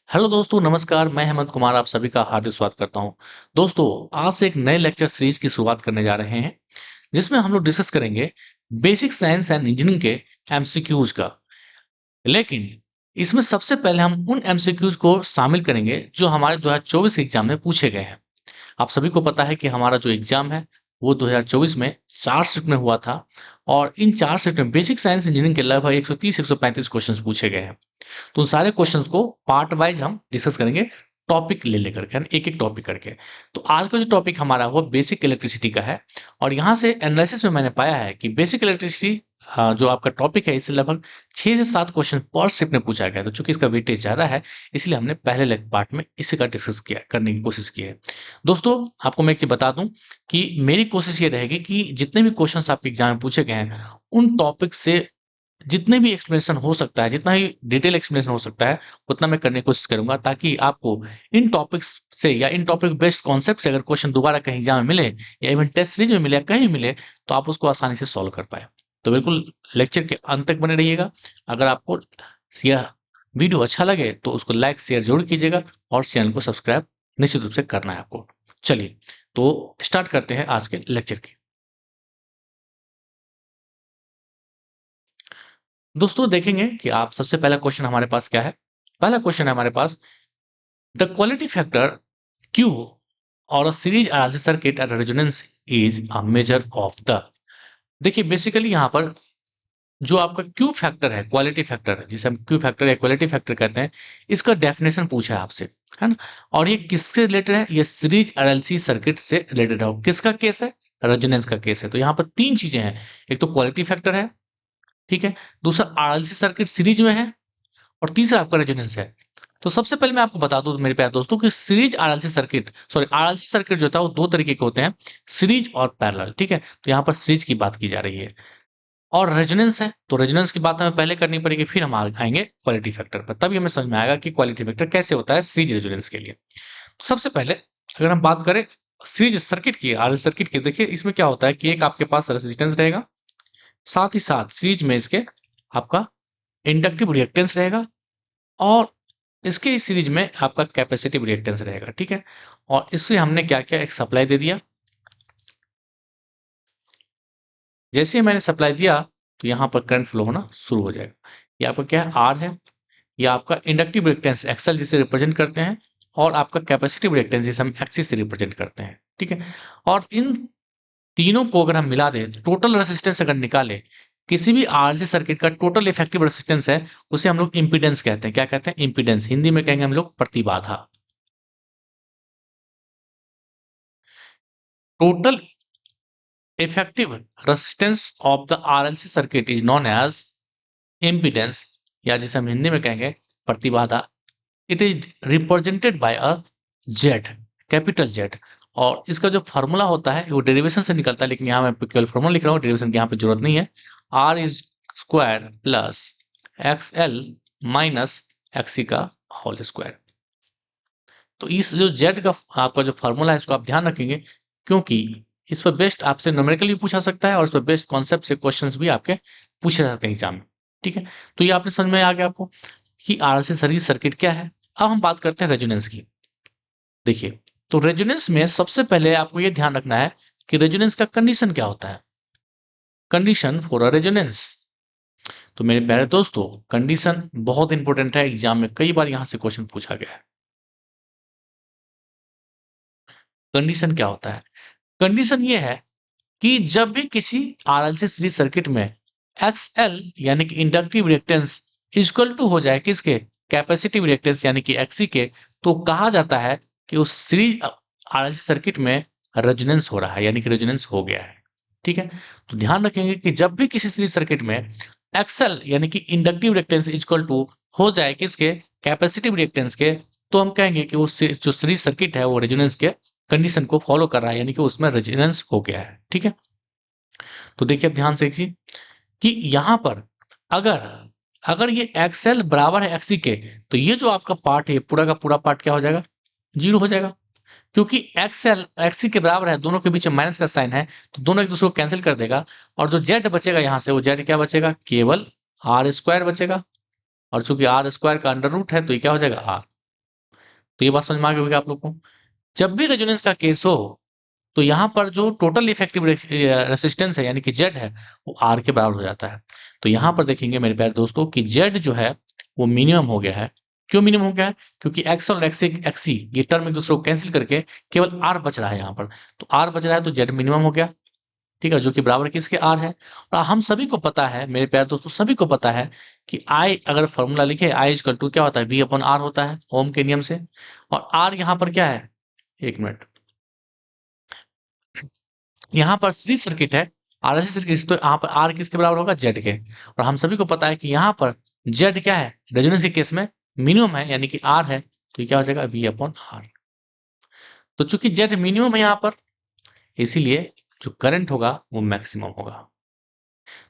Hello दोस्तों, नमस्कार। मैं हेमंत कुमार आप सभी का हार्दिक स्वागत करता हूं। दोस्तों, आज से एक नए लेक्चर सीरीज की शुरुआत करने जा रहे हैं, जिसमें हम लोग डिस्कस करेंगे बेसिक साइंस एंड इंजीनियरिंग के एमसीक्यूज का। लेकिन इसमें सबसे पहले हम उन एमसीक्यूज को शामिल करेंगे जो हमारे 2024 एग्जाम में पूछे गए हैं। आप सभी को पता है कि हमारा जो एग्जाम है वो 2024 में 4 शिफ्ट में हुआ था और इन 4 शिफ्ट में बेसिक साइंस इंजीनियरिंग के लगभग 130-135 क्वेश्चंस पूछे गए हैं। तो उन सारे क्वेश्चंस को पार्ट वाइज हम डिस्कस करेंगे, टॉपिक ले लेकर के, एक एक टॉपिक करके। तो आज का जो टॉपिक हमारा वो बेसिक इलेक्ट्रिसिटी का है और यहाँ से एनालिसिस में मैंने पाया है कि बेसिक इलेक्ट्रिसिटी जो आपका टॉपिक है इससे लगभग 6 से 7 क्वेश्चन पर शिफ्ट में पूछा गया। तो चूंकि इसका वेटेज ज्यादा है इसलिए हमने पहले पार्ट में इसी का डिस्कस किया करने की कोशिश की है। दोस्तों, आपको मैं एक चीज बता दूं कि मेरी कोशिश ये रहेगी कि जितने भी क्वेश्चंस आपके एग्जाम में पूछे गए हैं उन टॉपिक से जितने भी एक्सप्लेनेशन हो सकता है, जितना ही डिटेल एक्सप्लेनेशन हो सकता है, उतना मैं करने की कोशिश करूँगा ताकि आपको इन टॉपिक्स से या इन टॉपिक बेस्ड कॉन्सेप्ट से अगर क्वेश्चन दोबारा कहीं एग्जाम में मिले या इवन टेस्ट सीरीज में मिले या कहीं मिले, तो आप उसको आसानी से सॉल्व कर पाएँ। तो बिल्कुल लेक्चर के अंत तक बने रहिएगा। अगर आपको यह वीडियो अच्छा लगे तो उसको लाइक, शेयर ज़रूर कीजिएगा और चैनल को सब्सक्राइब निश्चित रूप से करना है आपको। चलिए, तो स्टार्ट करते हैं आज के लेक्चर की। दोस्तों, देखेंगे कि आप सबसे पहला क्वेश्चन हमारे पास क्या है। पहला क्वेश्चन है हमारे पास, द क्वालिटी फैक्टर Q और a series RLC circuit at resonance is a measure of the। देखिए बेसिकली यहाँ पर जो आपका Q फैक्टर है, क्वालिटी फैक्टर जिसे हम Q फैक्टर या क्वालिटी फैक्टर कहते हैं, इसका डेफिनेशन पूछा है आपसे, है ना। और ये किससे रिलेटेड है? ये सीरीज RLC सर्किट से रिलेटेड है। किसका केस है? रेजोनेंस का केस है। तो यहाँ पर तीन चीजें हैं, एक तो क्वालिटी फैक्टर है, ठीक है, दूसरा RLC सर्किट सीरीज में है और तीसरा आपका रेजोनेंस है। तो सबसे पहले मैं आपको बता दूं मेरे प्यारे दोस्तों कि series RLC circuit, sorry RLC circuit जो होता है वो दो तरीके के होते हैं, सीरीज और पैरेलल, ठीक है। तो यहाँ पर सीरीज की बात की जा रही है और रेजोनेंस है, तो रेजोनेंस की बात हमें पहले करनी पड़ेगी, फिर हम आएंगे क्वालिटी फैक्टर पर, तभी हमें समझ में आएगा कि क्वालिटी फैक्टर कैसे होता है सीरीज रेजोनेंस के लिए। तो सबसे पहले अगर हम बात करें सीरीज सर्किट की, आरएलसी सर्किट की, देखिए इसमें क्या होता है कि एक आपके पास रेजिस्टेंस रहेगा, साथ ही साथ सीरीज में इसके आपका इंडक्टिव रिएक्टेंस रहेगा और इसके इस सीरीज में आपका कैपेसिटिव रिएक्टेंस रहेगा, ठीक है। और इससे हमने क्या किया, एक सप्लाई दे दिया। जैसे ही मैंने सप्लाई दिया तो यहाँ पर करंट फ्लो होना शुरू हो जाएगा। ये आपका क्या है, आर है, ये आपका इंडक्टिव रिएक्टेंस एक्सएल जिसे रिप्रेजेंट करते हैं और आपका कैपेसिटिव रिएक्टेंस जिसे हम एक्सिस से रिप्रेजेंट करते हैं, ठीक है। और इन तीनों को अगर हम मिला दें, टोटल रेजिस्टेंस अगर निकाले, किसी भी आरसी सर्किट का टोटल इफेक्टिव रेजिस्टेंस है उसे हम लोग इंपीडेंस कहते हैं। क्या कहते हैं? इंपीडेंस। हिंदी में कहेंगे हम लोग प्रतिबाधा। Total effective resistance of the RLC circuit is known as impedance, या जिसे हम हिंदी में कहेंगे प्रतिबाधा। It is represented by a Z, capital Z. और इसका जो फॉर्मूला होता है वो डेरिवेशन से निकलता है, लेकिन यहाँ मैं केवल फॉर्मूला लिख रहा हूँ, डेरिवेशन की यहाँ पे जरूरत नहीं है। R is square plus X L minus XC का होल स्क्वायर। तो इस जो जेड का आपका जो फॉर्मूला है इसको आप ध्यान रखेंगे, क्योंकि इस पर बेस्ड आपसे न्यूमेरिकल भी पूछा सकता है और इस पर बेस्ड कॉन्सेप्ट से क्वेश्चंस भी आपके पूछे जाते हैं एग्जाम में, ठीक है। तो ये आपने समझ में आ गया आपको कि आरसी सीरीज सर्किट क्या है। अब हम बात करते हैं रेजोनेंस की। देखिए, तो रेजोनेंस में सबसे पहले आपको ये ध्यान रखना है कि रेजोनेंस का कंडीशन क्या होता है। कंडीशन फॉर अ रेजोनेंस, तो मेरे प्यारे दोस्तों, कंडीशन बहुत इंपॉर्टेंट है, एग्जाम में कई बार यहां से क्वेश्चन पूछा गया है। कंडीशन क्या होता है? कंडीशन ये है कि जब भी किसी आरएलसी सीरीज सर्किट में एक्सएल यानी कि इंडक्टिव रिएक्टेंस इक्वल टू हो जाए किसके, कैपेसिटिव रिएक्टेंस यानी कि एक्सी के, तो कहा जाता है कि उस सीरीज आरएलसी सर्किट में रेजोनेंस हो रहा है, यानी कि रेजोनेंस हो गया है, ठीक है। तो ध्यान रखेंगे कि जब भी किसी सीरीज सर्किट में एक्सएल यानी कि इंडक्टिव रिएक्टेंस इक्वल टू हो जाए किसके, कैपेसिटिव रिएक्टेंस के, तो हम कहेंगे कि वो जो सीरीज सर्किट है वो रेजोनेंस के कंडीशन को फॉलो कर रहा है, यानी कि उसमें रेजोनेंस हो गया है, ठीक है। तो देखिए अब ध्यान से एक चीज कि यहाँ पर अगर अगर ये एक्सएल बराबर है एक्सी के, तो ये जो आपका पार्ट है पूरा का पूरा पार्ट क्या हो जाएगा, जीरो हो जाएगा, क्योंकि एक्सएल एक्सी के बराबर है, दोनों के बीच में माइनस का साइन है, तो दोनों एक दूसरे को कैंसिल कर देगा और जो जेड बचेगा यहाँ से वो जेड क्या बचेगा, केवल आर स्क्वायर बचेगा। और चूंकि आर स्क्वायर का अंडर रूट है तो ये क्या हो जाएगा, आर। तो ये बात समझ में आ गई होगी आप लोग को। जब भी रेजोनेंस का केस हो तो यहाँ पर जो टोटल इफेक्टिव रेसिस्टेंस है यानी कि जेड है वो आर के बराबर हो जाता है। तो यहाँ पर देखेंगे मेरे प्यारे दोस्तों कि जेड जो है वो मिनिमम हो गया है। क्यों मिनिमम हो गया है? क्योंकि एक्स और एक्सी ये टर्म एक दूसरे को कैंसिल करके केवल आर बच रहा है यहाँ पर। तो आर बच रहा है तो जेड मिनिमम हो गया, ठीक है, जो कि बराबर किसके आर है। और हम सभी को पता है मेरे प्यारे दोस्तों, सभी को पता है कि आई अगर फॉर्मूला लिखे आई इक्वल टू क्या होता है, वी अपॉन आर होता है ओम के नियम से। और आर यहाँ पर क्या है, एक मिनट, यहाँ पर सीरीज सर्किट है, आरएलसी सर्किट, तो यहाँ पर आर किसके बराबर होगा, जेड के। और हम सभी को पता है कि यहाँ पर जेड क्या है, रेजोनेंस के केस में मिनिमम है यानी कि आर है, तो ये क्या हो जाएगा, वी अपॉन आर। तो चूंकि जेड मिनिमम है यहाँ पर, इसीलिए जो करंट होगा वो मैक्सिमम होगा।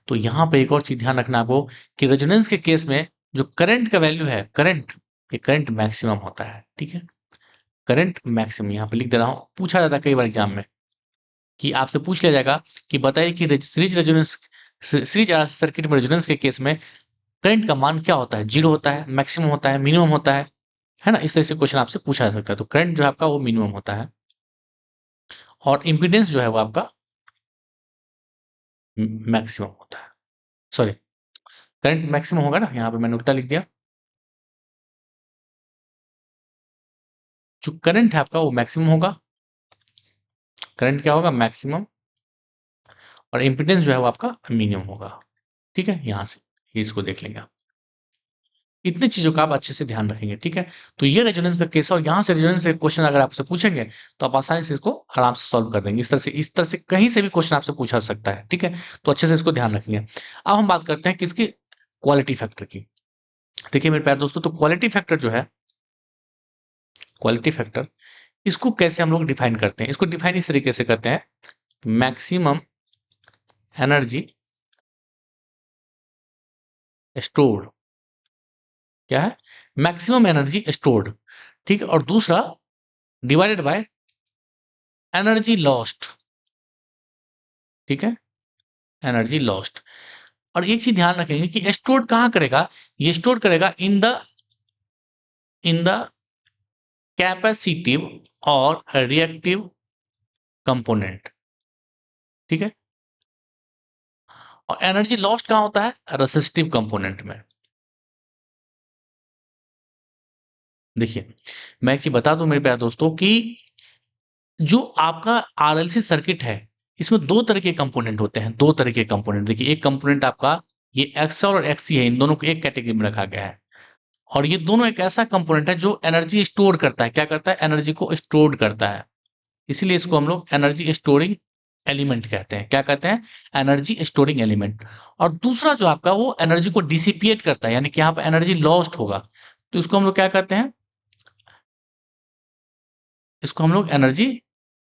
तो यहाँ पे एक और चीज ध्यान रखना आपको कि रेजोनेंस के केस में जो करंट का वैल्यू है, करंट, ये करंट मैक्सिमम होता है, ठीक है, करंट मैक्सिमम यहाँ पे लिख दे रहा हूँ। पूछा जाता है कई बार एग्जाम में कि आपसे पूछ लिया जाएगा कि बताइए कि सीरीज सर्किट में रेजोनेंस के केस में करंट का मान क्या होता है, जीरो होता है, मैक्सिमम होता है, मिनिमम होता है ना, इस तरह से क्वेश्चन आपसे पूछा जा सकता है। तो करंट जो है आपका वो मिनिमम होता है और इम्पीडेंस जो है वो आपका मैक्सिमम होता है। सॉरी, करंट मैक्सिमम होगा ना, यहाँ पे मैंने उल्टा लिख दिया। जो करंट है आपका वो मैक्सिमम होगा, करंट क्या होगा, मैक्सिमम, और इम्पीडेंस जो है वो आपका मिनिमम होगा, ठीक है। यहाँ से इसको देख लेंगे आप, इतनी चीजों का आप अच्छे से ध्यान रखेंगे, ठीक है। तो ये रेजोनेंस का केस है और यहाँ से रेजोनेंस से क्वेश्चन अगर आपसे पूछेंगे तो आप आसानी से इसको आराम से सॉल्व कर देंगे। इस तरह से कहीं से भी क्वेश्चन आपसे पूछा सकता है, ठीक है। तो अच्छे से इसको ध्यान रखेंगे। अब हम बात करते हैं किसकी, क्वालिटी फैक्टर की। देखिए मेरे प्यारे दोस्तों, तो क्वालिटी फैक्टर जो है, क्वालिटी फैक्टर, इसको कैसे हम लोग डिफाइन करते हैं, इसको डिफाइन इस तरीके से करते हैं, मैक्सिमम एनर्जी स्टोर्ड, क्या है, मैक्सिमम एनर्जी स्टोर्ड, ठीक है। और दूसरा डिवाइडेड बाय एनर्जी लॉस्ट, ठीक है, एनर्जी लॉस्ट। और एक चीज ध्यान रखेंगे कि स्टोर कहां करेगा, ये स्टोर करेगा इन द कैपेसिटिव और रिएक्टिव कंपोनेंट, ठीक है। और एनर्जी लॉस्ट कहां होता है, रेसिस्टिव कंपोनेंट में। देखिए मैं एक चीज बता दूं मेरे प्यारे दोस्तों कि जो आपका आरएलसी सर्किट है, इसमें दो तरह के कंपोनेंट होते हैं, दो तरह के कंपोनेंट। देखिए एक कंपोनेंट आपका ये एक्सएल और एक्सी है, इन दोनों को एक कैटेगरी में रखा गया है। और ये दोनों एक ऐसा कंपोनेंट है जो एनर्जी स्टोर करता है, क्या करता है, एनर्जी को स्टोर करता है। इसीलिए इसको हम लोग एनर्जी स्टोरिंग एलिमेंट कहते हैं, क्या कहते हैं, एनर्जी स्टोरिंग एलिमेंट। और दूसरा जो आपका वो एनर्जी को डिसिपिएट करता है, यानी कि यहाँ पर एनर्जी लॉस्ट होगा, तो इसको हम लोग क्या कहते हैं, इसको हम लोग एनर्जी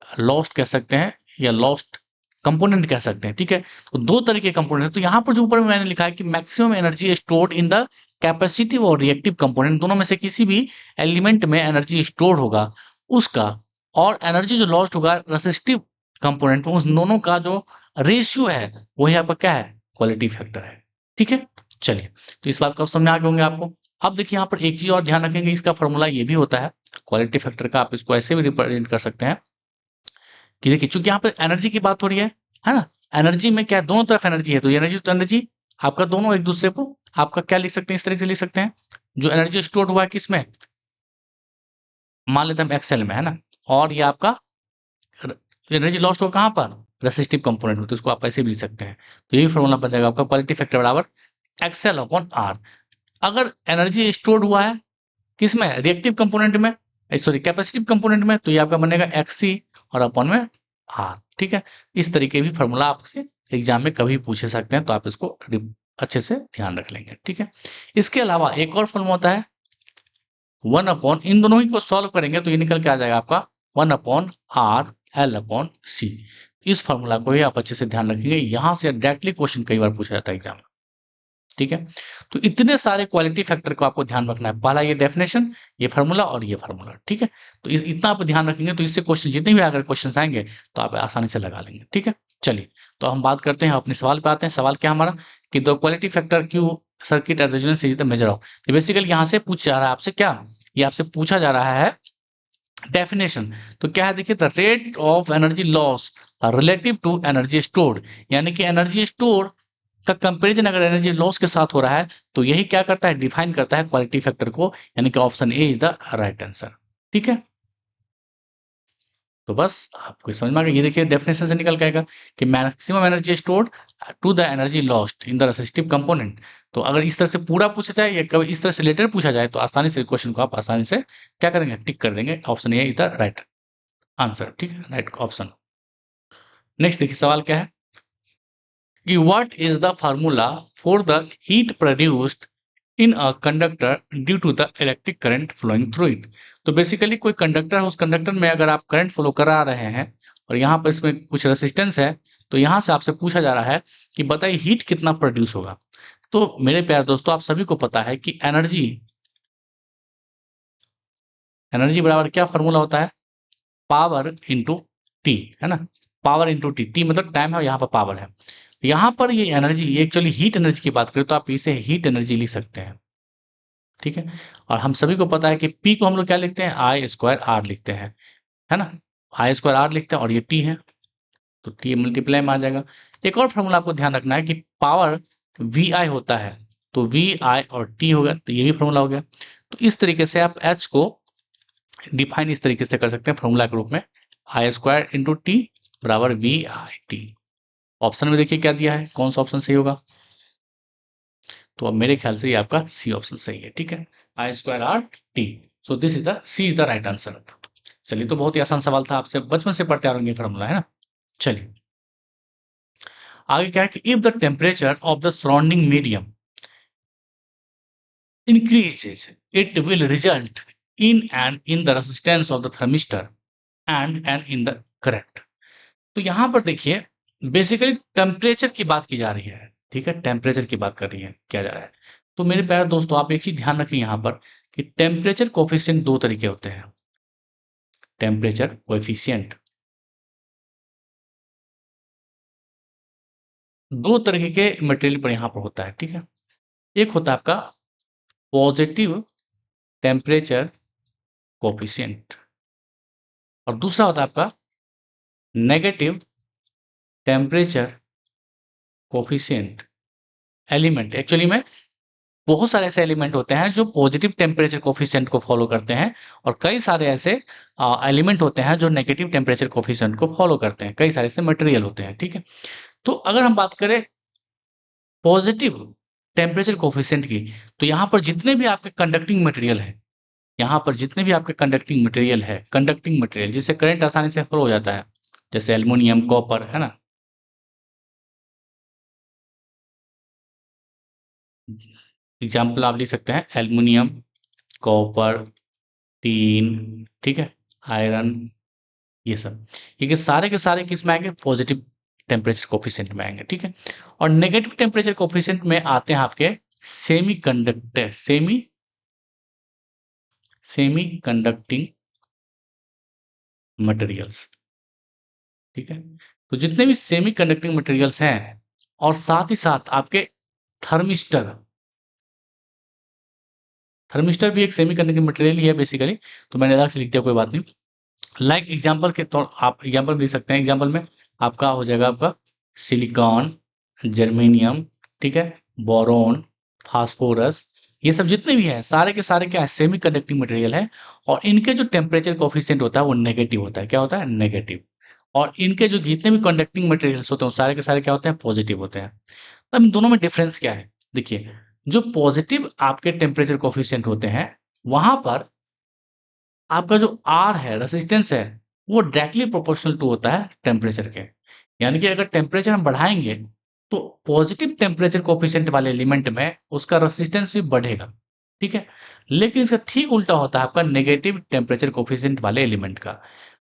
लॉस्ट कह सकते हैं या लॉस्ट कंपोनेंट कह सकते हैं, ठीक है। तो दो तरह के कंपोनेंट है। तो यहाँ पर जो ऊपर में मैंने लिखा है कि maximum energy stored in the capacitive और रिएक्टिव कंपोनेंट, दोनों में से किसी भी एलिमेंट में एनर्जी स्टोर होगा उसका, और एनर्जी जो लॉस्ट होगा रेसिस्टिव कंपोनेंट में, उस दोनों का जो रेशियो है वही आपका क्या है, क्वालिटी फैक्टर है, ठीक है। चलिए, तो इस बात को समझ में आ गए होंगे आपको। अब देखिए यहाँ पर एक चीज और ध्यान रखेंगे, इसका फॉर्मूला ये भी होता है क्वालिटी फैक्टर का, आप इसको ऐसे भी रिप्रेजेंट कर सकते हैं कि देखिए चूंकि यहाँ पे एनर्जी की बात हो रही है ना, एनर्जी में क्या है, दोनों तरफ एनर्जी है, तो एनर्जी तो एनर्जी आपका दोनों एक दूसरे को आपका क्या लिख सकते हैं, इस तरीके से लिख सकते हैं, जो एनर्जी स्टोर हुआ है किसमें, मान लेते हैं हम एक्सएल में, है ना, और ये आपका एनर्जी लॉस्ट हो कहाँ पर, रेसिस्टिव कंपोनेंट में, तो इसको आप ऐसे भी लिख सकते हैं। तो ये फॉर्मूला बन जाएगा आपका क्वालिटी फैक्टर बराबर एक्सएल अपॉन आर। अगर एनर्जी स्टोर्ड हुआ है किसमें, रिएक्टिव कंपोनेंट में, सॉरी कैपेसिटिव कंपोनेंट में, तो ये आपका बनेगा एक्सी और अपॉन में आर, ठीक है। इस तरीके भी फॉर्मूला आपसे एग्जाम में कभी पूछे सकते हैं, तो आप इसको अच्छे से ध्यान रख लेंगे, ठीक है। इसके अलावा एक और फॉर्मूला होता है वन अपॉन, इन दोनों ही को सॉल्व करेंगे तो ये निकल के आ जाएगा आपका one upon R L upon C. इस फॉर्मूला को ही आप अच्छे से ध्यान रखेंगे, यहां से डायरेक्टली क्वेश्चन कई बार पूछा जाता है एग्जाम में, ठीक है। तो इतने सारे क्वालिटी फैक्टर को आपको ध्यान रखना है, पहला ये डेफिनेशन, ये फार्मूला और ये फार्मूला, ठीक है। तो इतना आप ध्यान रखेंगे तो इससे क्वेश्चन जितने भी अगर क्वेश्चन आएंगे तो आप आसानी से लगा लेंगे, ठीक है। चलिए, तो हम बात करते हैं अपने सवाल पे आते हैं। सवाल क्या हमारा कि the quality factor Q circuit at resonance is the measure of, तो बेसिकली यहाँ से पूछ जा रहा है आपसे क्या, ये आपसे पूछा जा रहा है डेफिनेशन। तो क्या है देखिए, the rate of energy loss relative to energy stored, यानी कि एनर्जी स्टोर का कंपैरिजन अगर एनर्जी लॉस के साथ हो रहा है तो यही क्या करता है, डिफाइन करता है क्वालिटी फैक्टर को, यानी कि option A is the right answer. ठीक है, तो बस आपको समझ में आ गया। ये देखिए डेफिनेशन से निकल के आएगा कि maximum energy stored to the energy lost in the resistive component. तो अगर इस तरह से पूरा पूछा जाए या कभी इस तरह से लेटर पूछा जाए तो आसानी से क्वेश्चन को आप आसानी से क्या करेंगे, टिक कर देंगे, option A is the right answer. ठीक है, राइट ऑप्शन। नेक्स्ट देखिए सवाल क्या है कि what is the formula for the heat produced in a conductor due to the electric current flowing through it. तो बेसिकली कोई कंडक्टर है, उस कंडक्टर में अगर आप करंट फ्लो करा रहे हैं और यहाँ पर इसमें कुछ रेसिस्टेंस है, तो यहाँ से आपसे पूछा जा रहा है कि बताइए हीट कितना प्रोड्यूस होगा। तो मेरे प्यारे दोस्तों, आप सभी को पता है कि एनर्जी एनर्जी बराबर क्या फॉर्मूला होता है, पावर इंटू टी, है ना। पावर इंटू टी, टी मतलब टाइम है, यहाँ पर पावर है। यहाँ पर ये एनर्जी, ये एक्चुअली हीट एनर्जी की बात करें तो आप इसे हीट एनर्जी लिख सकते हैं। ठीक है, और हम सभी को पता है कि पी को हम लोग क्या लिखते हैं, आई स्क्वायर आर लिखते हैं, है ना। आई स्क्वायर आर लिखते हैं और ये टी है, तो टी मल्टीप्लाई में आ जाएगा। एक और फॉर्मूला आपको ध्यान रखना है कि पावर वी आई होता है, तो वी आई और टी हो गया, तो ये भी फॉर्मूला हो गया। तो इस तरीके से आप एच को डिफाइन इस तरीके से कर सकते हैं फॉर्मूला के रूप में, आई स्क्वायर इंटू टी बराबर वी आई टी। ऑप्शन में देखिए क्या दिया है, कौन सा ऑप्शन सही होगा, तो अब मेरे ख्याल से ये आपका सी ऑप्शन सही है। ठीक है, I square R T, so this is the C is the right answer. चलिए, तो बहुत ही आसान सवाल था, आपसे बचपन से पढ़ते आ रहे फॉर्मूला, है ना। चलिए आगे क्या है कि if the temperature of the surrounding medium increases, it will result in the resistance of the thermistor and in the current। तो यहाँ पर देखिए बेसिकली टेम्परेचर की बात की जा रही है। ठीक है, टेम्परेचर की बात कर रही है, किया जा रहा है। तो मेरे प्यारे दोस्तों, आप एक चीज ध्यान रखें यहाँ पर कि टेम्परेचर कोफिशिएंट दो तरीके होते हैं। टेम्परेचर कोएफिशिएंट दो तरीके के मटेरियल पर यहाँ पर होता है। ठीक है, एक होता है आपका पॉजिटिव टेम्परेचर कोफिशिएंट और दूसरा होता है आपका negative temperature coefficient element. Actually में बहुत सारे ऐसे एलिमेंट होते हैं जो पॉजिटिव टेम्परेचर कोफिशिएंट को फॉलो करते हैं और कई सारे ऐसे एलिमेंट होते हैं जो नेगेटिव टेम्परेचर कोफिशिएंट को फॉलो करते हैं। कई सारे ऐसे मटेरियल होते हैं। ठीक है, तो अगर हम बात करें पॉजिटिव टेम्परेचर कोफिशिएंट की, तो यहाँ पर जितने भी आपके कंडक्टिंग मटेरियल है, यहाँ पर जितने भी आपके कंडक्टिंग मटेरियल जिससे करंट आसानी से फ्लो हो जाता है, जैसे एल्युमिनियम, कॉपर, है ना। एग्जाम्पल आप लिख सकते हैं एल्युमिनियम, कॉपर, टीन, ठीक है, आयरन, ये सब, ये कि सारे के सारे किस में आएंगे, पॉजिटिव टेम्परेचर कोफिशिएंट में आएंगे। ठीक है, और नेगेटिव टेम्परेचर कोफिशिएंट में आते हैं आपके semi conductor semi conducting materials. ठीक है, तो जितने भी सेमी कंडक्टिंग मटेरियल्स हैं और साथ ही साथ आपके थर्मिस्टर थर्मिस्टर भी एक सेमी कंडक्टिंग मटेरियल ही है बेसिकली, तो मैंने अलग से लिख दिया, कोई बात नहीं। लाइक एग्जाम्पल के तौर आप एग्जाम्पल लिख सकते हैं। एग्जाम्पल में आपका हो जाएगा आपका सिलिकॉन, जर्मेनियम, ठीक है, बोरॉन, फास्फोरस, ये सब जितने भी हैं सारे के सारे क्या है, सेमी कंडक्टिंग मटेरियल है और इनके जो टेम्परेचर कोफिशिएंट होता है वो नेगेटिव होता है। क्या होता है, नेगेटिव। और इनके जो जितने भी कंडक्टिंग मटेरियल्स होते हैं वो सारे के सारे क्या होते हैं, पॉजिटिव होते हैं। अब इन दोनों में डिफरेंस क्या है, देखिए जो पॉजिटिव आपके टेम्परेचर कोफिशिएंट होते हैं वहां पर आपका जो आर है, रेजिस्टेंस है, वो डायरेक्टली प्रोपोर्शनल टू होता है टेम्परेचर के। यानी कि अगर टेम्परेचर हम बढ़ाएंगे तो पॉजिटिव टेम्परेचर कोफिशिएंट वाले एलिमेंट में उसका रेजिस्टेंस भी बढ़ेगा। ठीक है, लेकिन इसका ठीक उल्टा होता है आपका नेगेटिव टेम्परेचर कोफिशिएंट वाले एलिमेंट का।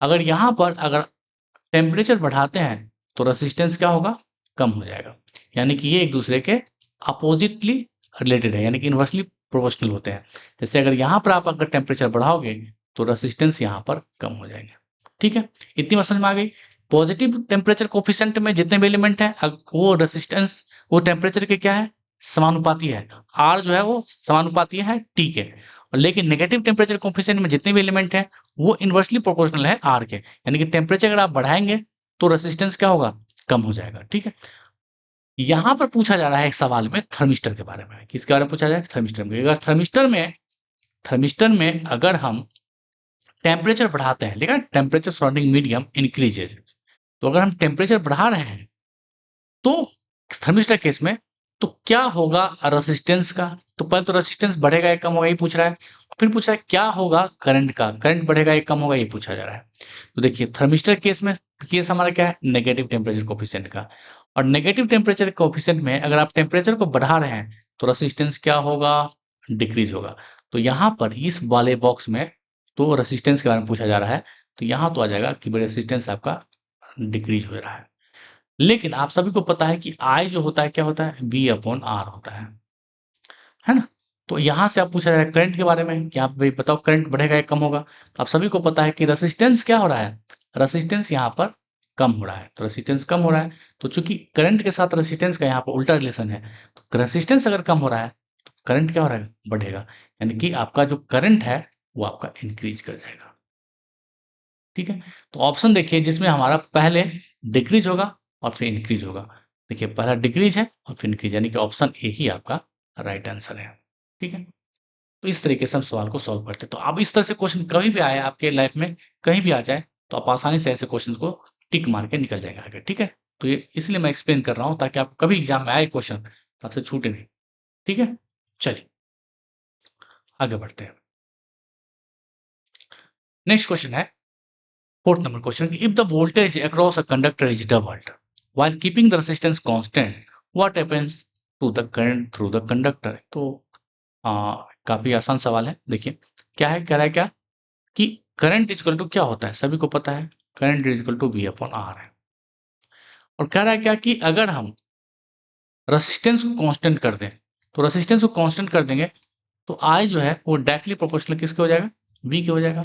अगर यहाँ पर अगर टेम्परेचर बढ़ाते हैं तो रेजिस्टेंस क्या होगा, कम हो जाएगा। यानी कि ये एक दूसरे के अपोजिटली रिलेटेड है, यानी कि इनवर्सली प्रोपोर्शनल होते हैं। जैसे अगर यहाँ पर आप अगर टेम्परेचर बढ़ाओगे तो रेजिस्टेंस यहाँ पर कम हो जाएंगे। ठीक है, इतनी बात समझ में आ गई। पॉजिटिव टेम्परेचर कोफिशिएंट में जितने भी एलिमेंट हैं वो रेजिस्टेंस वो टेम्परेचर के क्या है, समानुपाती है। आर जो है वो समानुपाती है टी के, और लेकिन नेगेटिव टेम्परेचर कोफिशिएंट में जितने भी एलिमेंट हैं वो इनवर्सली प्रोपोर्शनल है आर के, यानी कि टेम्परेचर अगर आप बढ़ाएंगे तो रेसिस्टेंस क्या होगा, कम हो जाएगा। ठीक है, यहाँ पर पूछा जा रहा है एक सवाल में थर्मिस्टर के बारे में। किसके बारे में पूछा जाए, थर्मिस्टर में। अगर थर्मिस्टर में अगर हम टेम्परेचर बढ़ाते हैं, लेकिन टेम्परेचर सराउंडिंग मीडियम इंक्रीजेज, तो अगर हम टेम्परेचर बढ़ा रहे हैं तो थर्मिस्टर केस में तो क्या होगा रेसिस्टेंस का। तो पहले तो रेसिस्टेंस बढ़ेगा या कम होगा ये पूछ रहा है, फिर पूछ रहा है क्या होगा करंट का, करंट बढ़ेगा या कम होगा ये पूछा जा रहा है। तो देखिए थर्मिस्टर केस में केस हमारा क्या है, नेगेटिव टेम्परेचर कोफिशिएंट का। और नेगेटिव टेम्परेचर कोफिशिएंट में अगर आप टेम्परेचर को बढ़ा रहे हैं तो रेसिस्टेंस क्या होगा, डिक्रीज होगा। तो यहाँ पर इस वाले बॉक्स में तो रेसिस्टेंस के बारे में पूछा जा रहा है, तो यहाँ तो आ जाएगा कि रेसिस्टेंस आपका डिक्रीज हो रहा है। लेकिन आप सभी को पता है कि आई जो होता है क्या होता है, बी अपॉन आर होता है ना। तो यहाँ से आप पूछा जाए करंट के बारे में कि आप भाई बताओ करंट बढ़ेगा या कम होगा। तो आप सभी को पता है कि रेसिस्टेंस क्या हो रहा है, रेसिस्टेंस यहाँ पर कम हो रहा है। तो रेसिस्टेंस कम हो रहा है, तो चूंकि करंट के साथ रेसिस्टेंस का यहाँ पर उल्टा रिलेशन है, तो रेसिस्टेंस अगर कम हो रहा है तो करंट क्या हो रहा है, बढ़ेगा। यानी कि आपका जो करंट है वो आपका इंक्रीज कर जाएगा। ठीक है, तो ऑप्शन देखिए जिसमें हमारा पहले डिक्रीज होगा और फिर इंक्रीज होगा। देखिए पहला डिक्रीज है और फिर इंक्रीज, यानी कि ऑप्शन ए ही आपका राइट आंसर है। ठीक है, तो इस तरीके से हम सवाल को सॉल्व करते हैं। तो अब इस तरह से क्वेश्चन कभी भी आए आपके लाइफ में, कहीं भी आ जाए, तो आप आसानी से ऐसे क्वेश्चन को टिक मार के निकल जाएगा आगे। ठीक है, तो ये इसलिए मैं एक्सप्लेन कर रहा हूँ ताकि आप कभी एग्जाम में आए क्वेश्चन तो आपसे छूटे नहीं। ठीक है, चलिए आगे बढ़ते हैं। नेक्स्ट क्वेश्चन है fourth number question, if the voltage across a conductor is doubled while keeping the resistance constant what happens to the current through the conductor. तो काफी आसान सवाल है। देखिए क्या है, कह रहा है क्या कि करंट इक्वल टू क्या होता है, सभी को पता है current equal to V upon R है। और कह रहा है क्या कि अगर हम रेसिस्टेंस को कांस्टेंट कर दें, तो रेसिस्टेंस को कांस्टेंट कर देंगे तो आई जो है वो डायरेक्टली प्रोपोर्शनल किसके हो जाएगा, वी के हो जाएगा।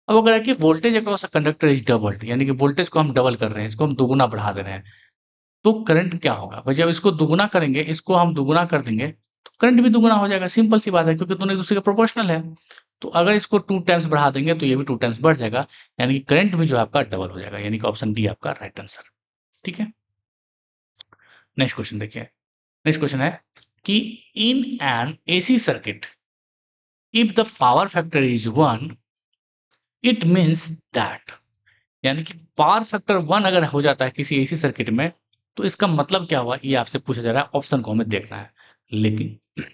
अब अगर है कि voltage across a conductor is doubled, यानी कि वोल्टेज को हम डबल कर रहे हैं, इसको हम दुगुना बढ़ा दे रहे हैं, तो करंट क्या होगा भाई। जब इसको दुगुना करेंगे, इसको हम दुगुना कर देंगे तो करंट भी दुगुना हो जाएगा। सिंपल सी बात है, क्योंकि दोनों एक दूसरे के प्रोपोर्शनल है। तो अगर इसको 2 टाइम्स बढ़ा देंगे तो ये भी 2 टाइम्स बढ़ जाएगा, यानी कि करंट भी जो है आपका डबल हो जाएगा, यानी कि ऑप्शन डी आपका राइट आंसर। ठीक है, नेक्स्ट क्वेश्चन देखिए। नेक्स्ट क्वेश्चन है कि in an AC circuit if the power factor is 1 it means that, यानी कि पावर फैक्टर 1 अगर हो जाता है किसी एसी सर्किट में तो इसका मतलब क्या हुआ, ये आपसे पूछा जा रहा है। ऑप्शन को हमें देखना है, लेकिन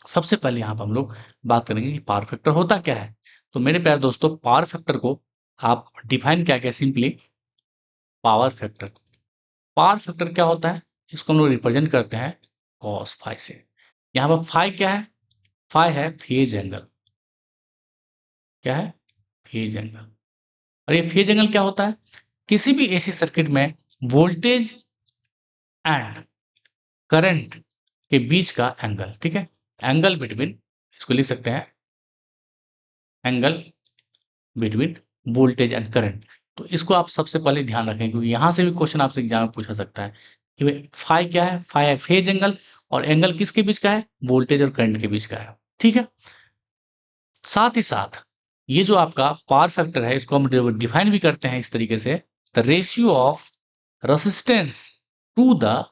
सबसे पहले यहाँ पर हम लोग बात करेंगे कि पावर फैक्टर होता क्या है। तो मेरे प्यारे दोस्तों, पावर फैक्टर को आप डिफाइन क्या किया, simply power factor. Power factor क्या होता है, इसको हम लोग रिप्रेजेंट करते हैं कॉस फाई से। यहाँ पर फाई क्या है, फाई है फेज एंगल। क्या है, फेज एंगल। और ये फेज एंगल क्या होता है, किसी भी एसी सर्किट में वोल्टेज एंड करंट के बीच का एंगल। ठीक है, एंगल बिटवीन, इसको लिख सकते हैं angle between voltage and current. तो इसको आप सबसे पहले ध्यान रखें, क्योंकि यहाँ से भी क्वेश्चन आपसे एग्जाम में पूछा सकता है कि भाई फाई क्या है, फाई है फेज एंगल, और एंगल किसके बीच का है, वोल्टेज और करंट के बीच का है। ठीक है, साथ ही साथ ये जो आपका पावर फैक्टर है इसको हम डिफाइन भी करते हैं इस तरीके से, the ratio of resistance to the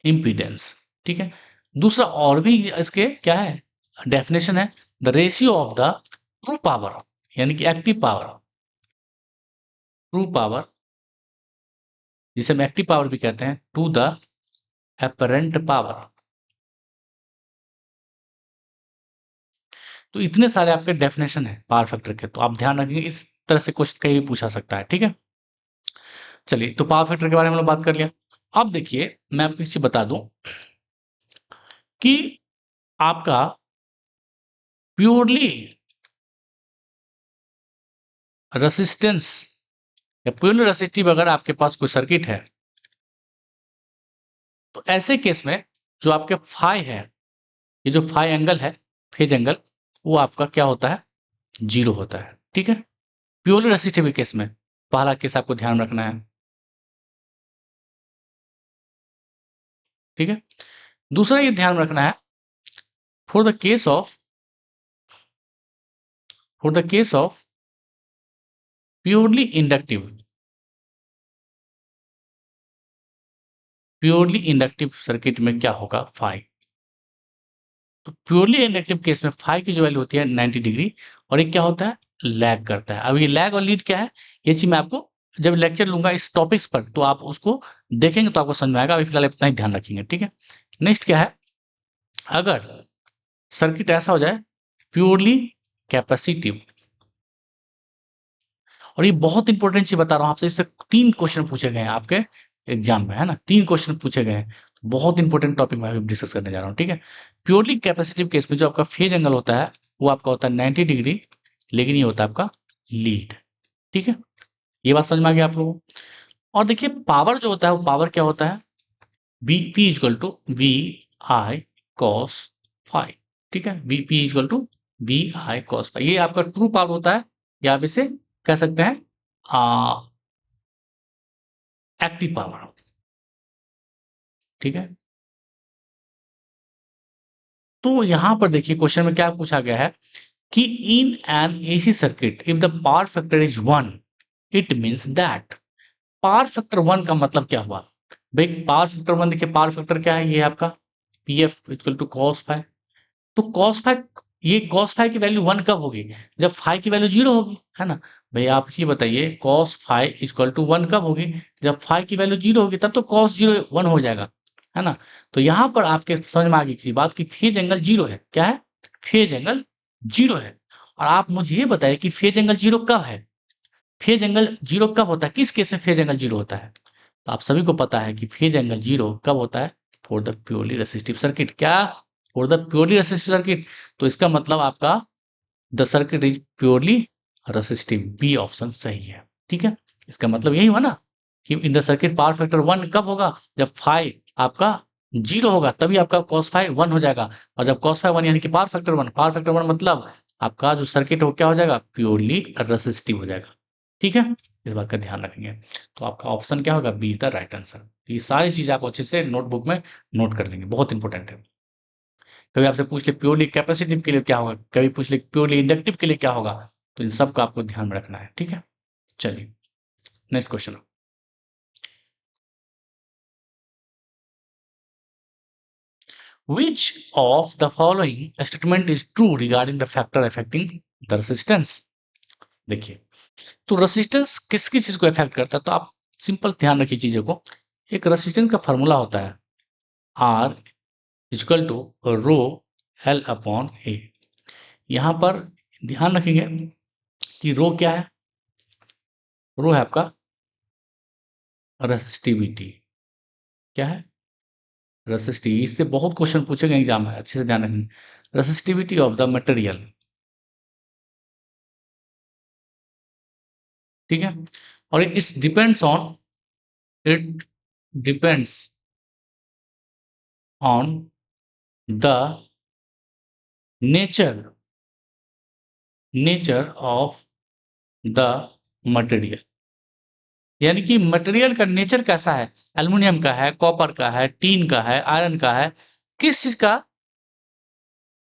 impedance. ठीक है, दूसरा और भी इसके क्या है, डेफिनेशन है, the ratio of the true power, यानी कि एक्टिव पावर, ट्रू पावर जिसे हम एक्टिव पावर भी कहते हैं, टू द अपरेंट पावर। तो इतने सारे आपके डेफिनेशन है पावर फैक्टर के, तो आप ध्यान रखेंगे, इस तरह से क्वेश्चन कहीं भी पूछा सकता है। ठीक है, चलिए तो पावर फैक्टर के बारे में हम लोग बात कर लिया। अब देखिए मैं आपको एक चीज बता दूं कि आपका प्योरली रेसिस्टेंस या प्योरली रेसिस्टिव अगर आपके पास कोई सर्किट है, तो ऐसे केस में जो आपके फाई है, ये जो फाई एंगल है, फेज एंगल, वो आपका क्या होता है, जीरो होता है। ठीक है, प्योरली रेसिस्टिव केस में पहला केस आपको ध्यान रखना है। ठीक है, दूसरा ये ध्यान रखना है for the case of for the case of purely inductive circuit में क्या होगा, फाई। तो प्योरली इंडक्टिव केस में फाई की जो वैल्यू होती है 90 डिग्री, और ये क्या होता है, लैग करता है। अब ये लैग और लीड क्या है, ये चीज मैं आपको जब लेक्चर लूंगा इस टॉपिक्स पर तो आप उसको देखेंगे तो आपको समझ में आएगा। अभी फिलहाल इतना ही ध्यान रखेंगे, ठीक है। नेक्स्ट क्या है, अगर सर्किट ऐसा हो जाए प्योरली कैपेसिटिव, और ये बहुत इंपॉर्टेंट चीज बता रहा हूँ आपसे, इससे 3 क्वेश्चन पूछे गए हैं आपके एग्जाम में, है ना, 3 क्वेश्चन पूछे गए हैं। बहुत इंपॉर्टेंट टॉपिक मैं अभी डिस्कस करने जा रहा हूँ, ठीक है। प्योरली कैपेसिटिव केस में जो आपका फेज एंगल होता है वो आपका होता है 90 डिग्री, लेकिन ये होता है आपका लीड, ठीक है। ये बात समझ में आ गया आप लोगों को। और देखिए पावर जो होता है वो पावर क्या होता है, B P equal to V I cos five, ठीक है। V P equal to V I cos five, ये आपका ट्रू पावर होता है, या आप इसे कह सकते हैं एक्टिव पावर, ठीक है। तो यहां पर देखिए क्वेश्चन में क्या पूछा गया है कि in an AC circuit if the power factor is 1, it means that, power factor 1 का मतलब क्या हुआ भाई, पावर फैक्टर 1 देखिए, पावर फैक्टर क्या है, ये आपका P F equal to cos five. तो कॉस फाइव, ये कॉस फाइव की वैल्यू 1 कब होगी, जब फाइव की वैल्यू 0 होगी, है ना। भाई आप ये बताइए कॉस फाइव इक्वल टू 1 कब होगी, जब फाइव की वैल्यू 0 होगी, तब तो कॉस 0 1 हो जाएगा, है ना। तो यहां पर आपके समझ में आ गई किसी बात की फेज एंगल 0 है, क्या है, फेज एंगल 0 है। और आप मुझे ये बताइए कि फेज एंगल 0 कब है, फेज एंगल 0 कब होता है, किस केस में फेज एंगल 0 होता है। तो आप सभी को पता है कि फेज एंगल 0 कब होता है, for the purely resistive circuit, क्या, for the purely resistive circuit. तो इसका मतलब आपका the circuit is purely resistive, B option सही है, ठीक है। इसका मतलब यही हुआ ना कि in the circuit power factor 1 कब होगा, जब फाइव आपका 0 होगा, तभी आपका cos फाइव 1 हो जाएगा। और जब cos फाइव 1 यानी कि पावर फैक्टर 1, पावर फैक्टर 1 मतलब आपका जो सर्किट है वो क्या हो जाएगा, प्योरली रेसिस्टिव हो जाएगा, ठीक है। इस बात का ध्यान रखेंगे। तो आपका ऑप्शन क्या होगा, बी द राइट आंसर। ये सारी चीजें आप अच्छे से नोटबुक में नोट कर लेंगे, बहुत इंपॉर्टेंट है। कभी आपसे पूछ ले प्योरली कैपेसिटिव के लिए क्या होगा, कभी पूछ ले प्योरली इंडक्टिव के लिए क्या होगा, तो इन सब का आपको ध्यान में रखना है, ठीक है। चलिए next question, which of the following statement is true regarding the factor affecting the resistance। देखिए तो रेसिस्टेंस किस किस चीज को इफेक्ट करता है, तो आप सिंपल ध्यान रखिए चीजों को। एक रेसिस्टेंस का फॉर्मूला होता है R equal to rho L upon A. यहां पर ध्यान रखेंगे कि रो क्या है, रो है आपका रेसिस्टिविटी, क्या है, रेसिस्टिविटी। इससे बहुत क्वेश्चन पूछे गए एग्जाम में, अच्छे से ध्यान रखेंगे। रेसिस्टिविटी ऑफ द मटेरियल, ठीक है। और it's depends on, it depends on the nature, nature of the material, यानी कि मटेरियल का नेचर कैसा है, एल्युमिनियम का है, कॉपर का है, टीन का है, आयरन का है, किस चीज का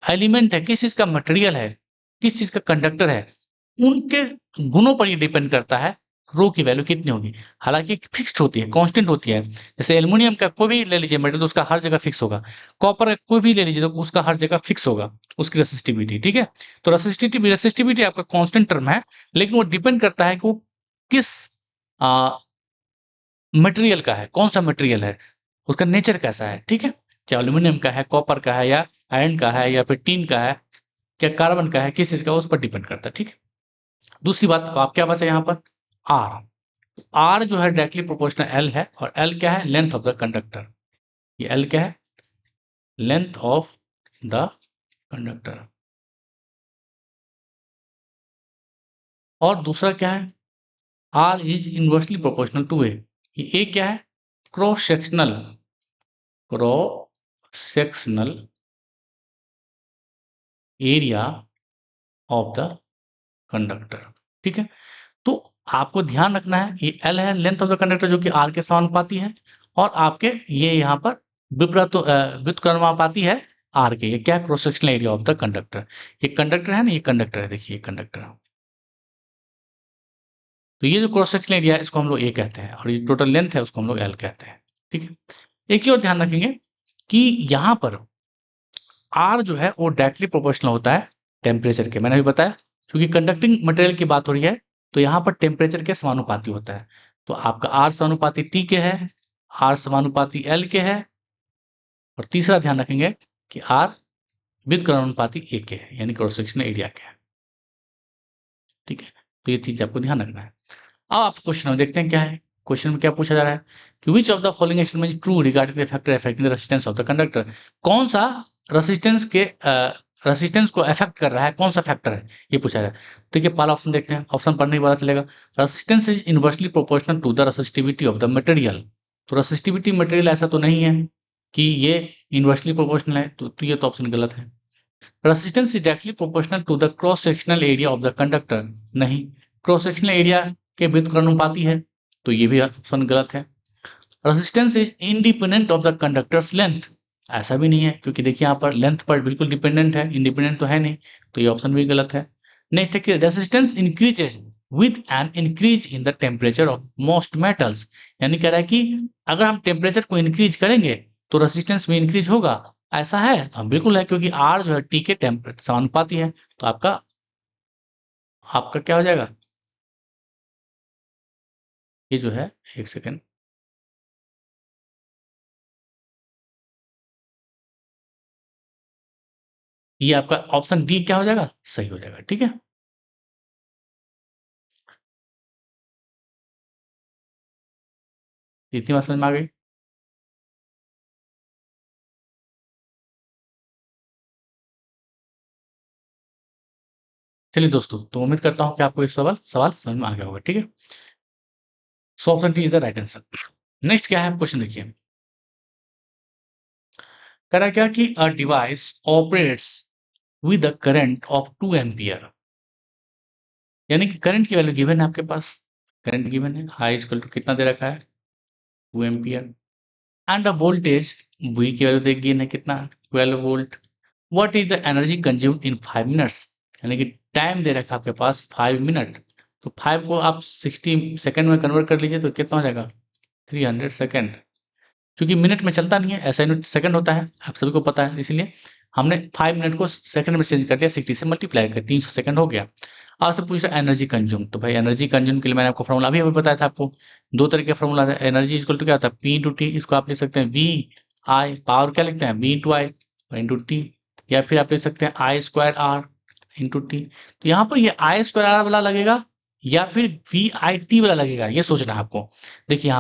एलिमेंट है, किस चीज का मटेरियल है, किस चीज का कंडक्टर है, उनके गुणों पर ये डिपेंड करता है रो की वैल्यू कितनी होगी। हालांकि फिक्स्ड होती है, कांस्टेंट होती है। जैसे एल्युमिनियम का कोई भी ले लीजिए मटेरियल, तो उसका हर जगह फिक्स होगा। कॉपर का कोई भी ले लीजिए तो उसका हर जगह फिक्स होगा उसकी रेसिस्टिविटी, ठीक है। तो रेसिस्टिविटी रेसिस्टिविटी आपका कांस्टेंट टर्म है, लेकिन वो डिपेंड करता है कि वो किस मटेरियल का है, कौन सा मटेरियल है, उसका नेचर कैसा है, ठीक है। चाहे एल्युमिनियम का है, कॉपर का है, या आयरन का है, या फिर टीन का है, क्या कार्बन का है, किस चीज का, उस पर डिपेंड करता है, ठीक है। दूसरी बात, अब आप क्या बचा यहाँ पर, आर। आर जो है डायरेक्टली प्रोपोर्शनल एल है, और एल क्या है, लेंथ ऑफ द कंडक्टर। ये एल क्या है, लेंथ ऑफ द कंडक्टर। और दूसरा क्या है, R is inversely proportional to A. ये ए क्या है, cross sectional, cross sectional area of the conductor, ठीक है। तो आपको ध्यान रखना है ये एल है लेंथ ऑफ द कंडक्टर, जो कि आर के समानुपाती है, और आपके ये यहाँ पर व्युत्क्रमानुपाती है आर के। ये क्या है? Cross sectional area of the conductor. ये कंडक्टर है ना, ये कंडक्टर है, देखिए कंडक्टर। तो ये जो क्रॉस सेक्शनल एरिया है इसको हम लोग ए कहते हैं, और ये टोटल लेंथ है उसको हम लोग एल कहते हैं। ठीक है, एक चीज और ध्यान रखेंगे कि यहाँ पर आर जो है वो डायरेक्टली प्रोपोर्शनल होता है टेम्परेचर के। मैंने अभी बताया, क्योंकि कंडक्टिंग मटेरियल की बात हो रही है तो यहाँ पर टेम्परेचर के समानुपाती होता है। तो आपका आर समानुपाती टी के है, आर समानुपाती एल के है, और तीसरा ध्यान रखेंगे कि आर व्युत्क्रमानुपाती ए के है, यानी क्रॉस सेक्शनल एरिया के है। ठीक है, तो ये चीज आपको ध्यान रखना है। अब आप क्वेश्चन में देखते हैं क्या है। क्वेश्चन में क्या पूछा जा रहा है कि विच of the following statement is true regarding the factor affecting the resistance of the conductor. कौन सा रेजिस्टेंस के रेजिस्टेंस को अफेक्ट कर रहा है, कौन सा फैक्टर है, ये पूछा जा रहा है। देखिए पहला ऑप्शन देखते हैं, ऑप्शन पढ़ने के बाद पता चलेगा। Resistance is inversely proportional to the resistivity of the material. तो रेसिस्टिविटी मटेरियल ऐसा तो नहीं है कि ये इनवर्सली प्रोपोर्शनल है, तो ये तो ऑप्शन गलत है। Resistance is directly proportional to the cross sectional area of the conductor. नहीं, क्रॉस सेक्शनल एरिया के व्युत्क्रमानुपाती है, तो ये भी ऑप्शन गलत है। Resistance is independent of the conductor's length. ऐसा भी नहीं है, क्योंकि देखिए यहाँ पर लेंथ पर बिल्कुल डिपेंडेंट है, इंडिपेंडेंट तो है नहीं, तो ये ऑप्शन भी गलत है। नेक्स्ट है कि resistance increases with an increase in the temperature of most metals. यानी कह रहा है कि अगर हम टेम्परेचर को इंक्रीज करेंगे तो रेजिस्टेंस भी इंक्रीज होगा। ऐसा है? तो बिल्कुल है, क्योंकि आर जो है टी के टेम्परेचर समानुपाती है। तो आपका आपका क्या हो जाएगा, ये जो है, एक सेकेंड, ये आपका ऑप्शन डी क्या हो जाएगा, सही हो जाएगा। ठीक है, इतनी बात समझ में आ गई। चलिए दोस्तों, तो उम्मीद करता हूँ कि आपको ये सवाल सवाल समझ में आ गया होगा। ठीक है, so option D is the right answer. Next क्या है, क्वेश्चन देखिए। कह रहा है क्या कि a device operates with a current of 2 ampere. यानी कि करंट की वैल्यू गिवन है आपके पास, करंट गिवन है, आई इक्वल टू कितना दे रखा है, 2 ampere, and the voltage V की वैल्यू देखिए ना कितना, 12 volt. What is the energy consumed in 5 minutes. यानी कि टाइम दे रखा है आपके पास 5 मिनट। तो 5 को आप 60 सेकंड में कन्वर्ट कर लीजिए तो कितना हो जाएगा, 300 सेकंड। क्योंकि मिनट में चलता नहीं है, ऐसा यूनिट सेकंड होता है, आप सभी को पता है, इसलिए हमने 5 मिनट को सेकंड में चेंज कर दिया, 60 से मल्टीप्लाई कर 300 सेकंड हो गया। आपसे पूछ रहा है एनर्जी कंज्यूम, तो भाई एनर्जी कंज्यूम के लिए मैंने आपको फॉर्मूला अभी बताया था आपको। दो तरीके का फॉर्मूला था, एनर्जी इक्वल टू क्या होता है, पी इंटू टी। इसको आप लिख सकते हैं वी आई, पावर क्या लिखते हैं, V into I into T, या फिर आप लिख सकते हैं I square R into T. तो यहाँ पर ये आई स्क्वायर आर वाला लगेगा या फिर वी आई टी वाला लगेगा, ये सोचना है आपको। देखिए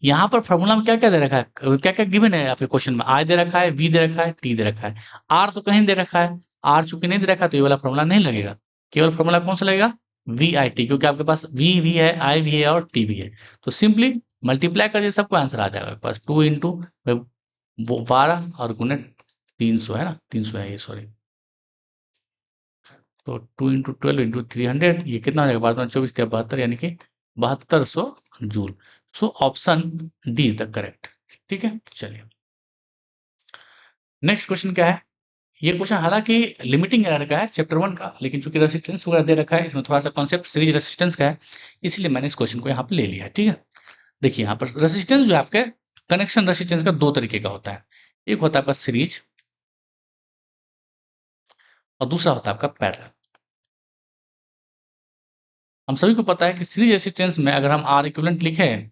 यहाँ पर फॉर्मूला में क्या क्या दे रखा है, क्या क्या गिवन है आपके क्वेश्चन में, आई दे रखा है, वी दे रखा है, टी दे रखा है। आर तो कहीं नहीं दे रखा है, आर चूंकि नहीं दे रखा है तो ये वाला फॉर्मूला नहीं लगेगा। केवल फॉर्मूला कौन सा लगेगा, वी आई टी, क्योंकि आपके पास वी भी है, आई भी है और टी भी है। तो सिंपली मल्टीप्लाई कर दिए, सबको आंसर आ जाएगा आपके पास, 2 इंटू वो 12 और गुने 300 है ना, 300 है ये, सॉरी। तो 2 इंटू 12 इंटू 300, ये कितना हो जाएगा, 12 24 72, यानी कि 7200 joule. So option D is the correct. ठीक है, चलिए नेक्स्ट क्वेश्चन क्या है। ये क्वेश्चन हालांकि लिमिटिंग एरर का है, चैप्टर 1 का, लेकिन चूंकि रेसिस्टेंस वगैरह दे रखा है, इसमें थोड़ा सा कॉन्सेप्ट सीरीज रेसिस्टेंस का है, इसलिए मैंने इस क्वेश्चन को यहाँ पे ले लिया है। ठीक है, देखिए यहाँ पर रेसिस्टेंस जो है आपके, कनेक्शन रेसिस्टेंस का दो तरीके का होता है। एक होता है आपका सीरीज और दूसरा होता है आपका पैरेलल। हम सभी को पता है कि सीरीज रेसिस्टेंस में अगर हम आर इक्विवेलेंट लिखें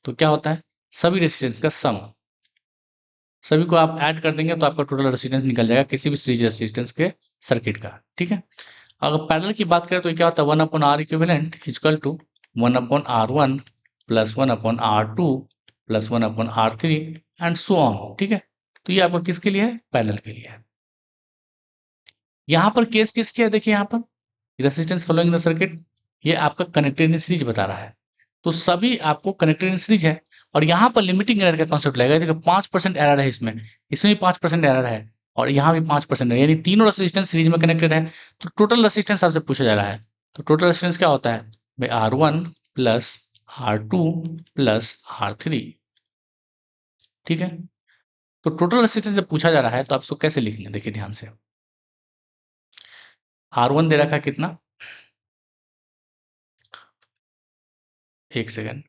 तो क्या होता है, सभी रेसिस्टेंस का सम, सभी को आप ऐड कर देंगे तो आपका टोटल रेसिस्टेंस निकल जाएगा किसी भी सीरीज रेसिस्टेंस के सर्किट का। ठीक है, अगर पैरेलल की बात करें तो क्या होता है, 1 upon R equivalent equal to 1 upon R one plus 1 upon R two plus 1 upon R three and so on. ठीक है, तो ये आपका किसके लिए है, पैरेलल के लिए है। यहाँ पर केस किसके है, देखिए यहाँ पर रेसिस्टेंस फॉलोइंग द सर्किट, ये आपका कनेक्टेड इन सीरीज बता रहा है, तो सभी आपको कनेक्टेड इन सीरीज है। और यहाँ पर लिमिटिंग एरर का कॉन्सेप्ट लगेगा, देखो 5% एरर है इसमें, इसमें भी 5% एरर है, और यहाँ भी 5% है, यानी तीनों रेसिस्टेंस सीरीज में कनेक्टेड है। तो टोटल रेसिस्टेंस आपसे पूछा जा रहा है, तो टोटल रेसिस्टेंस क्या होता है भाई, R one plus R two plus R three. ठीक है, तो टोटल रेसिस्टेंस जब पूछा जा रहा है तो आप इसको कैसे लिखेंगे, देखिए ध्यान से। R1 दे रखा है कितना, एक सेकेंड,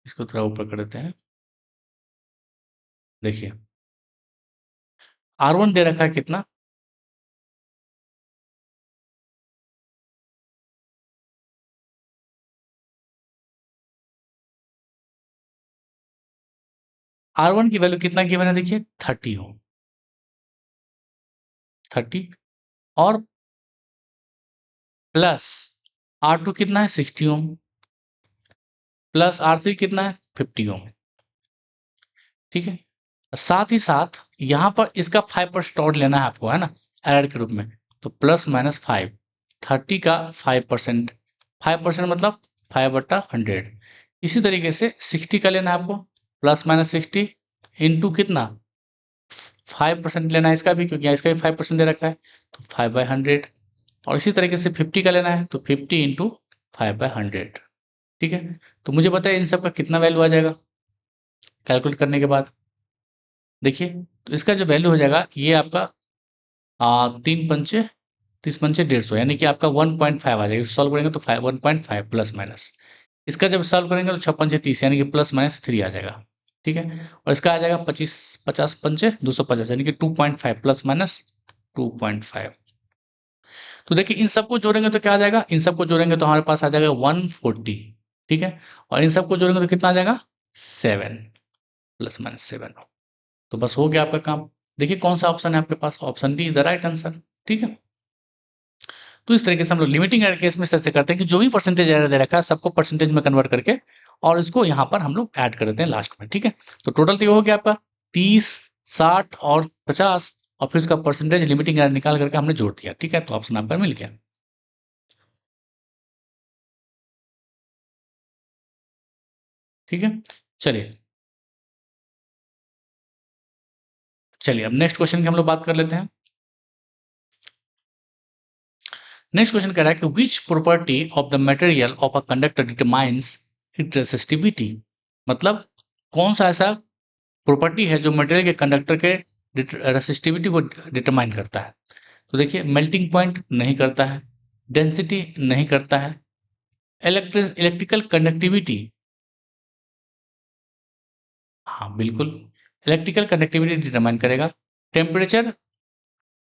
इसको थोड़ा ऊपर कर देते हैं। देखिए R1 दे रखा है कितना, R1 की वैल्यू कितना गिवन है, देखिए 30 ओम, 30, और प्लस R2 कितना है, 60 ओम, प्लस R3 कितना है, 50 ओम। ठीक है, साथ ही साथ यहाँ पर इसका 5% और लेना है आपको, है ना, एड के रूप में। तो प्लस माइनस 5, 30 का 5%, 5% मतलब 5/100। इसी तरीके से 60 का लेना है आपको, प्लस माइनस 60 इंटू कितना, 5% लेना है इसका भी, क्योंकि इसका भी 5% दे रखा है, तो 5/100। और इसी तरीके से 50 का लेना है, तो 50 इंटू 5/100। ठीक है, तो मुझे बताइए इन सब का कितना वैल्यू आ जाएगा कैलकुलेट करने के बाद। देखिए, तो इसका जो वैल्यू हो जाएगा ये आपका 3 पंचे 30 पंचे 150, यानी कि आपका 1.5 आ जाएगा। सॉल्व करेंगे तो 1.5 प्लस माइनस, इसका जब सॉल्व करेंगे तो 6 पंचे 30, यानी कि प्लस माइनस 3 आ जाएगा। ठीक है, और इसका आ जाएगा 50 पंचे 250, यानी कि 2.5 प्लस माइनस 2.5। तो देखिए इन सबको जोड़ेंगे तो क्या आ जाएगा, इन सबको जोड़ेंगे तो हमारे पास आ जाएगा 140। ठीक है, और इन सबको जोड़ेंगे तो कितना आ जाएगा, 7, प्लस माइनस 7। तो बस हो गया आपका काम। देखिए कौन सा ऑप्शन है आपके पास, option D is the right answer. ठीक है, तो इस तरीके से हम लोग लिमिटिंग एरर केस में इस तरह से करते हैं कि जो भी परसेंटेज एरर दे रखा है सबको परसेंटेज में कन्वर्ट करके और इसको यहाँ पर हम लोग ऐड कर देते हैं लास्ट में। ठीक है, तो टोटल तो ये हो गया आपका 30, 60 और 50, और फिर उसका परसेंटेज लिमिटिंग एरर निकाल करके हमने जोड़ दिया। ठीक है, तो ऑप्शन आपका मिल गया। ठीक है, चलिए चलिए अब नेक्स्ट क्वेश्चन की हम लोग बात कर लेते हैं। नेक्स्ट क्वेश्चन कह रहा है कि which property of the material of a conductor determines it's resistivity. मतलब कौन सा ऐसा प्रॉपर्टी है जो मटेरियल के कंडक्टर के रेसिस्टिविटी को डिटरमाइन करता है। तो देखिए मेल्टिंग पॉइंट नहीं करता है, डेंसिटी नहीं करता है, इलेक्ट्रिकल कंडक्टिविटी, हाँ बिल्कुल इलेक्ट्रिकल कंडक्टिविटी डिटरमाइन करेगा, टेम्परेचर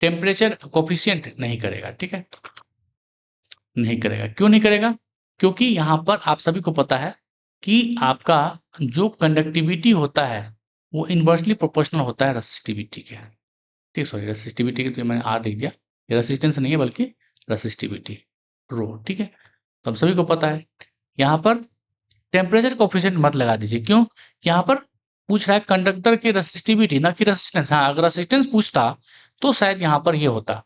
टेम्परेचर कोफिशिएंट नहीं करेगा। ठीक है, नहीं करेगा, क्यों नहीं करेगा, क्योंकि यहाँ पर आप सभी को पता है कि आपका जो कंडक्टिविटी होता है वो इन्वर्सली प्रोपोर्शनल होता है रेसिस्टिविटी के। ठीक, सॉरी रेसिस्टिविटी के तो मैंने आर लिख दिया, ये रेसिस्टेंस नहीं है बल्कि रेसिस्टिविटी रो। ठीक है, तो हम सभी को पता है। यहाँ पर टेम्परेचर कोफिशिएंट मत लगा दीजिए, क्यों, यहाँ पर पूछ रहा है कंडक्टर की रेसिस्टिविटी ना कि रेसिस्टेंस। हाँ, अगर रेसिस्टेंस पूछता तो शायद यहाँ पर ये होता,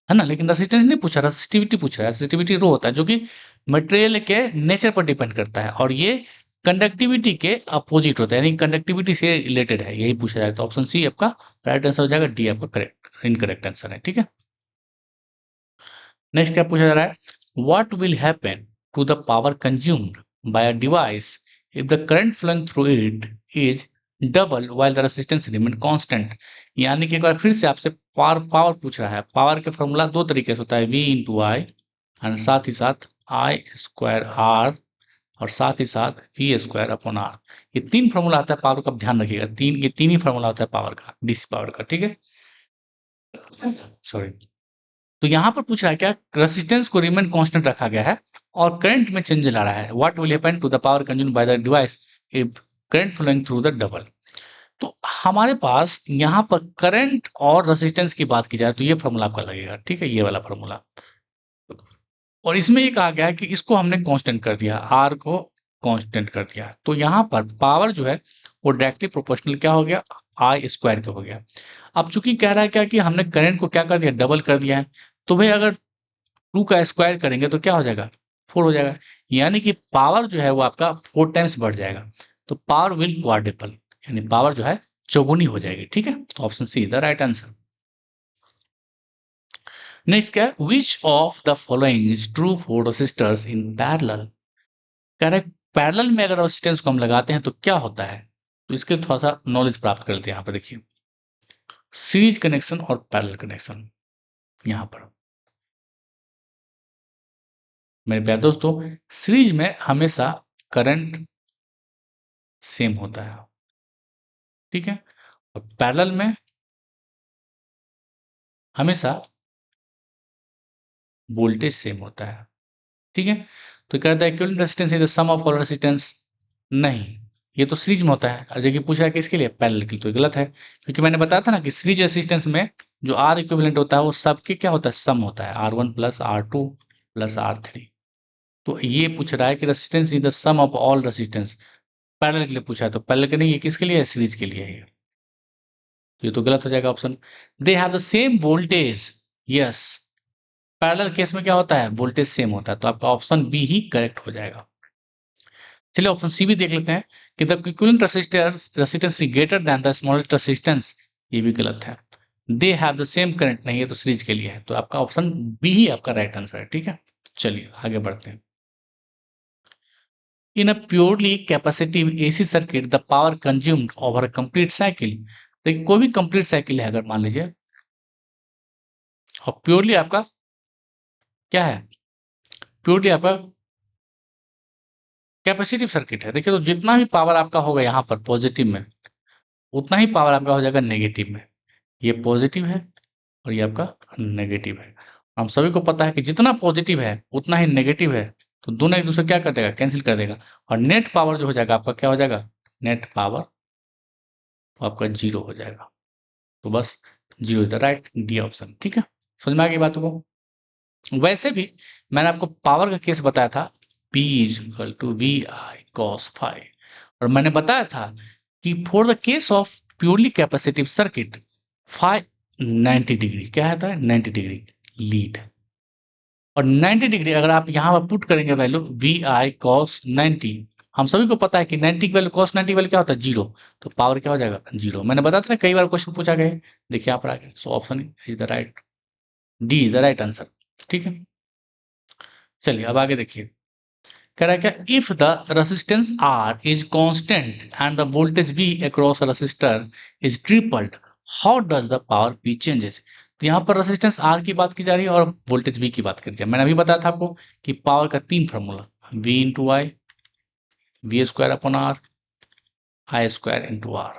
है ना, लेकिन रेसिस्टेंस नहीं पूछा, रेसिस्टिविटी पूछ रहा है। रेसिस्टिविटी रो होता है जो कि मटेरियल के नेचर पर डिपेंड करता है, और ये कंडक्टिविटी के अपोजिट होता है, यानी कंडक्टिविटी से रिलेटेड है, यही पूछा जाए। तो ऑप्शन सी आपका राइट आंसर हो जाएगा, डी आपका करेक्ट इनकरेक्ट आंसर है। ठीक है, नेक्स्ट क्या पूछा जा रहा है, what will happen to the power consumed by a device if the current flowing through it is double while the resistance remain constant. यानी कि एक बार फिर से आपसे पावर पावर पूछ रहा है। पावर के फॉर्मूला दो तरीके से होता है, V इंटू आई, और साथ ही साथ आई स्क्वायर आर, और साथ ही साथ वी स्क्वायर अपॉन आर। ये तीन फॉर्मूला आता है पावर का, आप ध्यान रखिएगा, ये तीन ही फॉर्मूला होता है पावर का, डीसी पावर का। ठीक है, सॉरी। तो यहाँ पर पूछ रहा है क्या, रेजिस्टेंस को रिमेन कांस्टेंट रखा गया है और करंट में चेंज ला रहा है। What will happen to the power consumed by the device if current flowing through the double. तो हमारे पास यहाँ पर करंट और रेजिस्टेंस की बात की जाए तो ये फॉर्मूला आपका लगेगा। ठीक है, ये वाला फॉर्मूला, और इसमें ये कहा गया है कि इसको हमने कांस्टेंट कर दिया, आर को कांस्टेंट कर दिया, तो यहाँ पर पावर जो है वो डायरेक्टली प्रोपोर्शनल क्या हो गया, आई स्क्वायर का हो गया। अब चूंकि कह रहा है क्या कि हमने करंट को क्या कर दिया, डबल कर दिया है, तो भाई अगर 2 का स्क्वायर करेंगे तो क्या हो जाएगा, 4 हो जाएगा, यानी कि पावर जो है वो आपका 4 टाइम्स बढ़ जाएगा। तो पावर विल क्वाड्रुपल, यानी पावर जो है चौगुनी हो जाएगी। ठीक है, तो option see the right answer. Next क्या है, which of the following is true for resistors in parallel. कह रहा है पैरेलल में अगर रेसिस्टेंस को हम लगाते हैं तो क्या होता है, तो इसके लिए थोड़ा सा नॉलेज प्राप्त करते हैं। यहाँ पर देखिए सीरीज कनेक्शन और पैरेलल कनेक्शन। यहाँ पर मेरे प्यारे दोस्तों, सीरीज में हमेशा करंट सेम होता है, ठीक है, और पैरेलल में हमेशा वोल्टेज सेम होता है, ठीक है। तो कहता है equivalent resistance is the sum of all resistance. नहीं, ये तो सीरीज में होता है, और देखिए पूछ रहा है किसके लिए, पैरेलल के लिए, तो गलत है, क्योंकि मैंने बताया था ना कि सीरीज रेजिस्टेंस में जो आर इक्विवेलेंट होता है वो सबके क्या होता है, सम होता है, R1 plus R2 plus R3। तो ये पूछ रहा है कि resistance is the sum of all resistance, parallel के लिए पूछा है, तो पैरेलल के नहीं, ये किसके लिए है, सीरीज के लिए है। ये तो गलत हो जाएगा option. They have the same voltage, yes, parallel case में क्या होता है, वोल्टेज सेम होता है, तो आपका ऑप्शन बी ही करेक्ट हो जाएगा। चलिए ऑप्शन सी भी देख लेते हैं कि the equivalent resistance is greater than the smallest resistance. ये भी गलत है। They have the same current, नहीं है तो सीरीज के लिए है, तो आपका ऑप्शन बी ही आपका राइट आंसर है, ठीक है। चलिए आगे बढ़ते हैं। In a purely capacitive AC circuit the power consumed over a complete cycle. देखिए कोई भी कंप्लीट साइकिल है, अगर मान लीजिए, और प्योरली आपका क्या है, प्योरली आपका कैपेसिटिव सर्किट है। देखिए तो जितना भी पावर आपका होगा यहाँ पर पॉजिटिव में, उतना ही पावर आपका हो जाएगा नेगेटिव में। ये पॉजिटिव है और ये आपका नेगेटिव है। हम सभी को पता है कि जितना पॉजिटिव है उतना ही नेगेटिव है, तो दोनों एक दूसरे क्या कर देगा, कैंसिल कर देगा, और नेट पावर जो हो जाएगा आपका क्या हो जाएगा, नेट पावर आपका जीरो हो जाएगा। तो बस zero is the right, D option, ठीक है। समझ में आ गई बातों को। वैसे भी मैंने आपको पावर का केस बताया था, P is equal to V I cos phi, और मैंने बताया था कि for the case of purely capacitive circuit phi 90 degree क्या है, 90 डिग्री लीड, और 90 डिग्री अगर आप यहाँ पर पुट करेंगे वैल्यू वी आई कॉस 90, हम सभी को पता है कि 90 की वैल्यू कॉस 90 की वैल्यू क्या होता है, जीरो, तो पावर क्या हो जाएगा, जीरो। मैंने बताया था ना, कई बार क्वेश्चन पूछा गया है। देखिए यहाँ पर आ गया, so option is the right, D is the right answer, ठीक है। चलिए अब आगे देखिए, कह रहा है क्या, if the resistance R is constant and the voltage V across resistor is tripled, how does the power P changes. तो यहाँ पर रेसिस्टेंस आर की बात की जा रही है और वोल्टेज वी की बात की जा रही है। मैंने अभी बताया था आपको कि पावर का तीन formula, V into I, V square upon R, I square into R,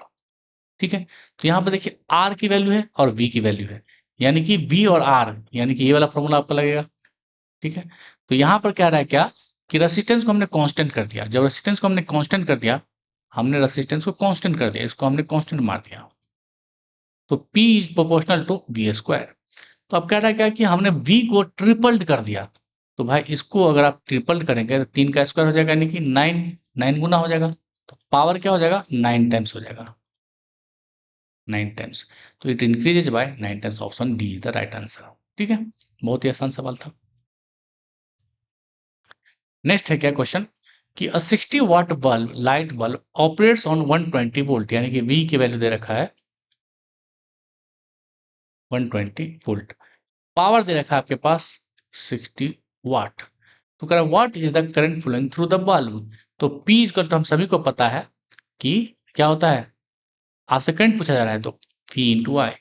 ठीक है। तो यहाँ पर देखिए आर की वैल्यू है और वी की वैल्यू है, यानी कि वी और आर, यानी कि ये वाला फॉर्मूला आपका लगेगा, ठीक है। तो यहाँ पर कह रहा है क्या, कि रेसिस्टेंस को हमने कांस्टेंट कर दिया। जब रेसिस्टेंस को हमने कांस्टेंट कर दिया, हमने रेसिस्टेंस को कांस्टेंट कर दिया, इसको हमने कांस्टेंट मार दिया, तो P is proportional to V square. तो अब कह रहा है क्या कि हमने V को ट्रिपल्ड कर दिया, तो भाई इसको अगर आप ट्रिपल्ड करेंगे तो 3 का स्क्वायर हो जाएगा, यानी कि 9, 9 गुना हो जाएगा, तो पावर क्या हो जाएगा, 9 टाइम्स हो जाएगा, 9 टाइम्स। तो it increases by 9 times, option D is the right answer, ठीक है। बहुत ही आसान सवाल था। नेक्स्ट है क्या क्वेश्चन, कि a 60 watt bulb, light bulb operates on 120 volt, यानी कि V की वैल्यू दे रखा है 120 वोल्ट, पावर दे रखा है आपके पास 60 वाट, तो कह रहा है what is the current flowing through the bulb. तो P इक्वल तो हम सभी को पता है कि क्या होता है, आपसे करंट पूछा जा रहा है, तो V इंटू आई,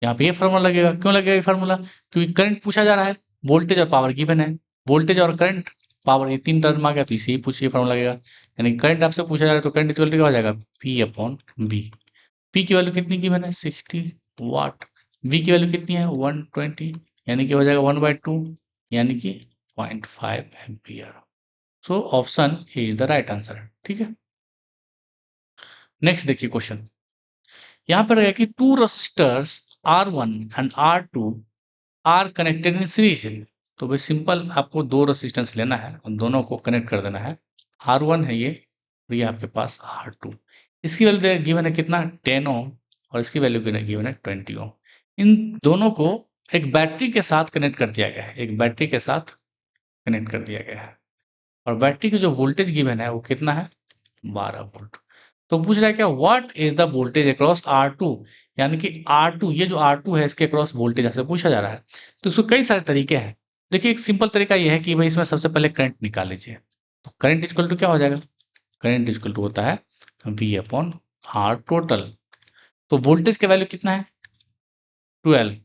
यहाँ पे ये फार्मूला लगेगा। क्यों लगेगा ये फार्मूला, क्योंकि करंट पूछा जा रहा है, वोल्टेज और पावर गिवन है, वोल्टेज और करंट, पावर, ये तीन टर्म आ गया, तो इसे ही पूछिए फार्मूला लगेगा। यानी करंट आपसे पूछा जा रहा है तो करंट इक्वल टू क्या हो जाएगा, पी अपॉन वी। पी की वैल्यू कितनी गिवन है, 60 वाट, वी की वैल्यू कितनी है 120, यानी कि हो जाएगा 1/2, यानी कि 0.5 ampere. So option A is the right answer, ठीक है। नेक्स्ट देखिए क्वेश्चन, यहाँ पर है कि two resistors R1 and R2 are connected in series. तो भाई सिंपल, आपको दो रेसिस्टेंस लेना है और दोनों को कनेक्ट कर देना है। R1 है ये, और ये आपके पास R2, इसकी वैल्यू गिवन है कितना, 10 ओम, और इसकी वैल्यू गिवन है 20 ओम। इन दोनों को एक बैटरी के साथ कनेक्ट कर दिया गया है, एक बैटरी के साथ कनेक्ट कर दिया गया है, और बैटरी की जो वोल्टेज गिवन है वो कितना है, 12 वोल्ट। तो पूछ रहा है क्या, what is the voltage across R2, यानी कि R2, ये जो R2 है इसके अक्रॉस वोल्टेज आपसे पूछा जा रहा है। तो इसको कई सारे तरीके हैं। देखिए एक सिंपल तरीका ये है कि भाई इसमें सबसे पहले करंट निकाल लीजिए। तो करंट इक्वल टू क्या हो जाएगा, करंट इक्वल टू होता है V अपॉन R टोटल। तो वोल्टेज का वैल्यू कितना है 12,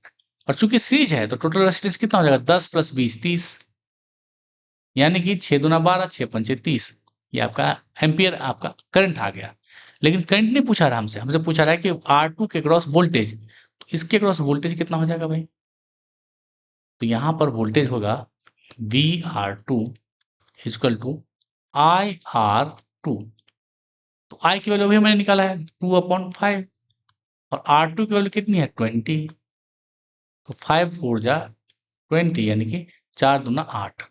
और चूंकि सीरीज है तो टोटल रेजिस्टेंस कितना हो जाएगा 10 प्लस 20 30, यानी कि 6 दूना 12 6 पंचे 30, ये आपका एम्पियर आपका करंट आ गया। लेकिन करंट नहीं पूछा रहा हमसे, हमसे पूछा रहा है कि R2 के क्रॉस वोल्टेज, तो इसके क्रॉस वोल्टेज कितना हो जाएगा भाई, तो यहाँ पर वोल्टेज होगा VR2 इक्वल टू IR2। तो I की वैल्यू अभी मैंने निकाला है 2/5, और R2 की वैल्यू कितनी है 20, तो 5 4 जा 20, यानी कि 4 दूना 8,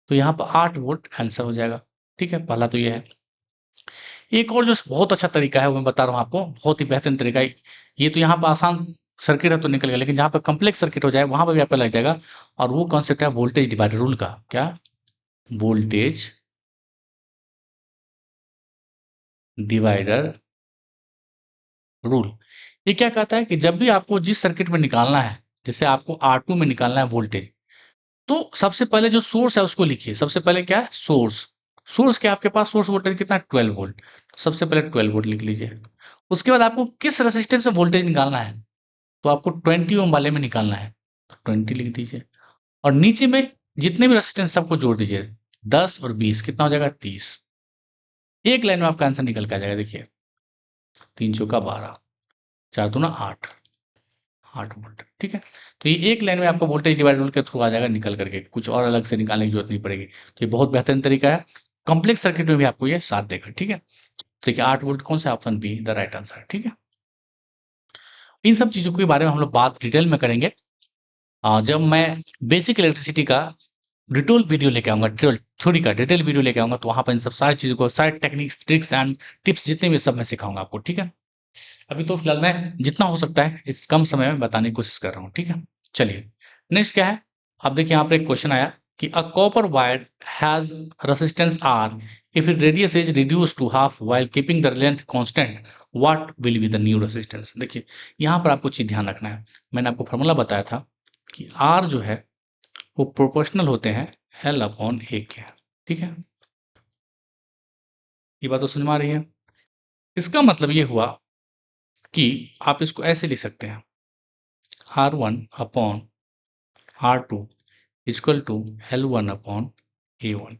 तो यहाँ पर 8 वोल्ट आंसर हो जाएगा। ठीक है, पहला तो ये है। एक और जो बहुत अच्छा तरीका है वो मैं बता रहा हूँ आपको, बहुत ही बेहतरीन तरीका है। ये तो यहाँ पर आसान सर्किट है तो निकल गया, लेकिन जहाँ पर कॉम्प्लेक्स सर्किट हो जाए वहाँ पर भी आपका लग जाएगा, और वो कॉन्सेप्ट है वोल्टेज डिवाइडर रूल का। क्या, वोल्टेज डिवाइडर रूल। ये क्या कहता है कि जब भी आपको जिस सर्किट में निकालना है, जैसे आपको R2 में निकालना है वोल्टेज, तो सबसे पहले जो सोर्स है उसको लिखिए। सबसे पहले क्या है, सोर्स। सोर्स क्या, आपके पास सोर्स वोल्टेज कितना है 12 वोल्ट, तो सबसे पहले 12 वोल्ट लिख लीजिए। उसके बाद आपको किस रेजिस्टेंस से वोल्टेज निकालना है, तो आपको 20 ओम वाले में निकालना है, तो 20 लिख दीजिए। और नीचे में जितने भी रेजिस्टेंस सबको जोड़ दीजिए, 10 और 20 कितना हो जाएगा 30। एक लाइन में आपका आंसर निकल के आ जाएगा। देखिए 3 चौका 12, 4 दूना 8, 8 वोल्ट। ठीक है, तो ये एक लाइन में आपका वोल्टेज डिवाइडर रूल के थ्रू आ जाएगा निकल करके, कुछ और अलग से निकालने की जरूरत नहीं पड़ेगी। तो ये बहुत बेहतरीन तरीका है, कॉम्प्लेक्स सर्किट में भी आपको ये साथ देगा। ठीक है, तो देखिए 8 वोल्ट कौन सा, option be the right answer. ठीक है, इन सब चीजों के बारे में हम लोग बात डिटेल में करेंगे जब मैं बेसिक इलेक्ट्रिसिटी का डिटेल वीडियो लेके आऊंगा, डिटेल थ्योरी का डिटेल वीडियो लेके आऊंगा, तो वहां पर इन सब सारी चीजों को, सारे टेक्निक्स ट्रिक्स एंड टिप्स जितने भी सब मैं सिखाऊंगा आपको। ठीक है, अभी तो फिलहाल मैं जितना हो सकता है इस कम समय में बताने की कोशिश कर रहा हूँ। ठीक है, चलिए नेक्स्ट क्या है। अब देखिए यहाँ पर एक क्वेश्चन आया कि a copper wire has resistance R, if it radius is reduce to half while keeping the length constant, what will be the new resistance. देखिए यहाँ पर आपको चीज ध्यान रखना है, मैंने आपको फॉर्मूला बताया था कि आर जो है वो प्रोपोर्शनल होते हैं एल अपॉन ए के। ठीक है, ये बात तो समझ में आ रही है। इसका मतलब ये हुआ कि आप इसको ऐसे लिख सकते हैं, R1 upon R2 equal to L1 upon A1।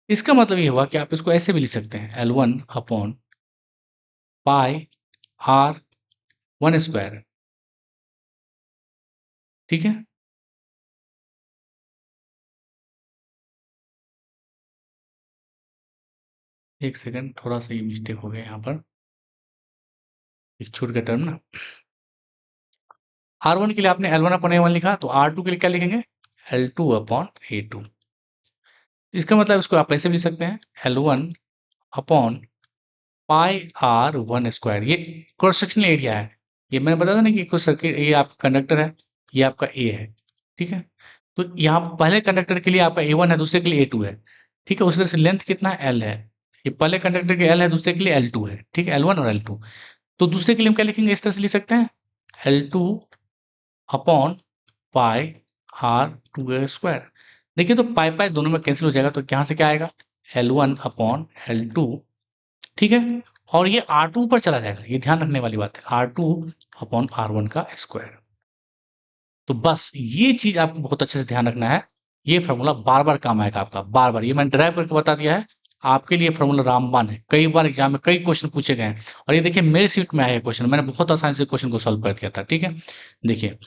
इसका मतलब ये हुआ कि आप इसको ऐसे भी लिख सकते हैं, L1 upon pi R1 square. ठीक है, एक सेकंड, थोड़ा सा ये मिस्टेक हो गया यहाँ पर, एक छूट का टर्म ना। R1 के लिए आपने L1 अपॉन A1 लिखा, तो R2 के लिए क्या लिखेंगे, L2 अपॉन A2। इसका मतलब इसको आप ऐसे भी लिख सकते हैं, L1 upon pi R1 square. ये क्रॉस सेक्शनल एरिया है, ये मैंने बताया था ना कि कुछ सर्किट, ये आपका कंडक्टर है, ये आपका ए है। ठीक है, तो यहाँ पहले कंडक्टर के लिए आपका A1 है, दूसरे के लिए A2 है। ठीक है, उसी तरह से लेंथ कितना है L है, ये पहले कंडक्टर के L है, दूसरे के लिए L2 है। ठीक है, L1 और L2। तो दूसरे के लिए हम क्या लिखेंगे, इस तरह से लिख सकते हैं, L2 upon pi R2 square. देखिए तो पाई पाई दोनों में कैंसिल हो जाएगा, तो यहाँ से क्या आएगा, L1 अपॉन L2। ठीक है, और ये R2 ऊपर चला जाएगा, ये ध्यान रखने वाली बात है, R2 अपॉन R1 का स्क्वायर। तो बस ये चीज आपको बहुत अच्छे से ध्यान रखना है, ये फॉर्मूला बार बार काम आएगा आपका, बार बार। ये मैंने ड्राइव करके बता दिया है आपके लिए, फॉर्मूला रामबाण है, कई बार एग्जाम में कई क्वेश्चन पूछे गए हैं। और ये देखिए मेरे सीट में आया क्वेश्चन, मैंने बहुत आसानी से क्वेश्चन को सॉल्व कर दिया था। ठीक है, देखिए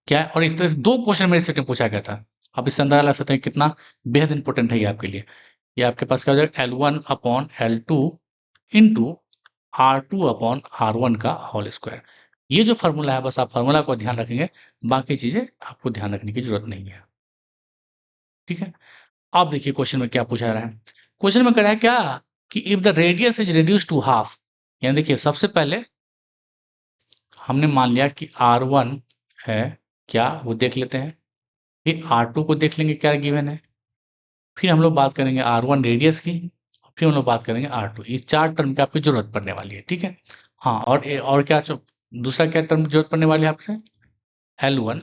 क्या है, और इस तरह से 2 क्वेश्चन मेरे सेट में पूछा गया था। आप इससे अंदाजा लगा सकते हैं कितना बेहद इंपॉर्टेंट है ये आपके लिए। ये आपके पास क्या हो जाएगा, L1 upon L2 into R2 upon R1 का होल स्क्वायर। ये जो फॉर्मूला है, बस आप फॉर्मूला को ध्यान रखेंगे, बाकी चीजें आपको ध्यान रखने की जरूरत नहीं है। ठीक है, अब देखिए क्वेश्चन में क्या पूछा रहा है। क्वेश्चन में कह रहा है क्या कि if the radius is reduce to half, यानी देखिए सबसे पहले हमने मान लिया कि R1 है, क्या वो देख लेते हैं, फिर R2 को देख लेंगे क्या गिवन है, फिर हम लोग बात करेंगे R1 रेडियस की, फिर हम लोग बात करेंगे R2। ये 4 टर्म की आपकी जरूरत पड़ने वाली है, ठीक है। हाँ, और क्या दूसरा क्या टर्म की जरूरत पड़ने वाली है आपसे? L1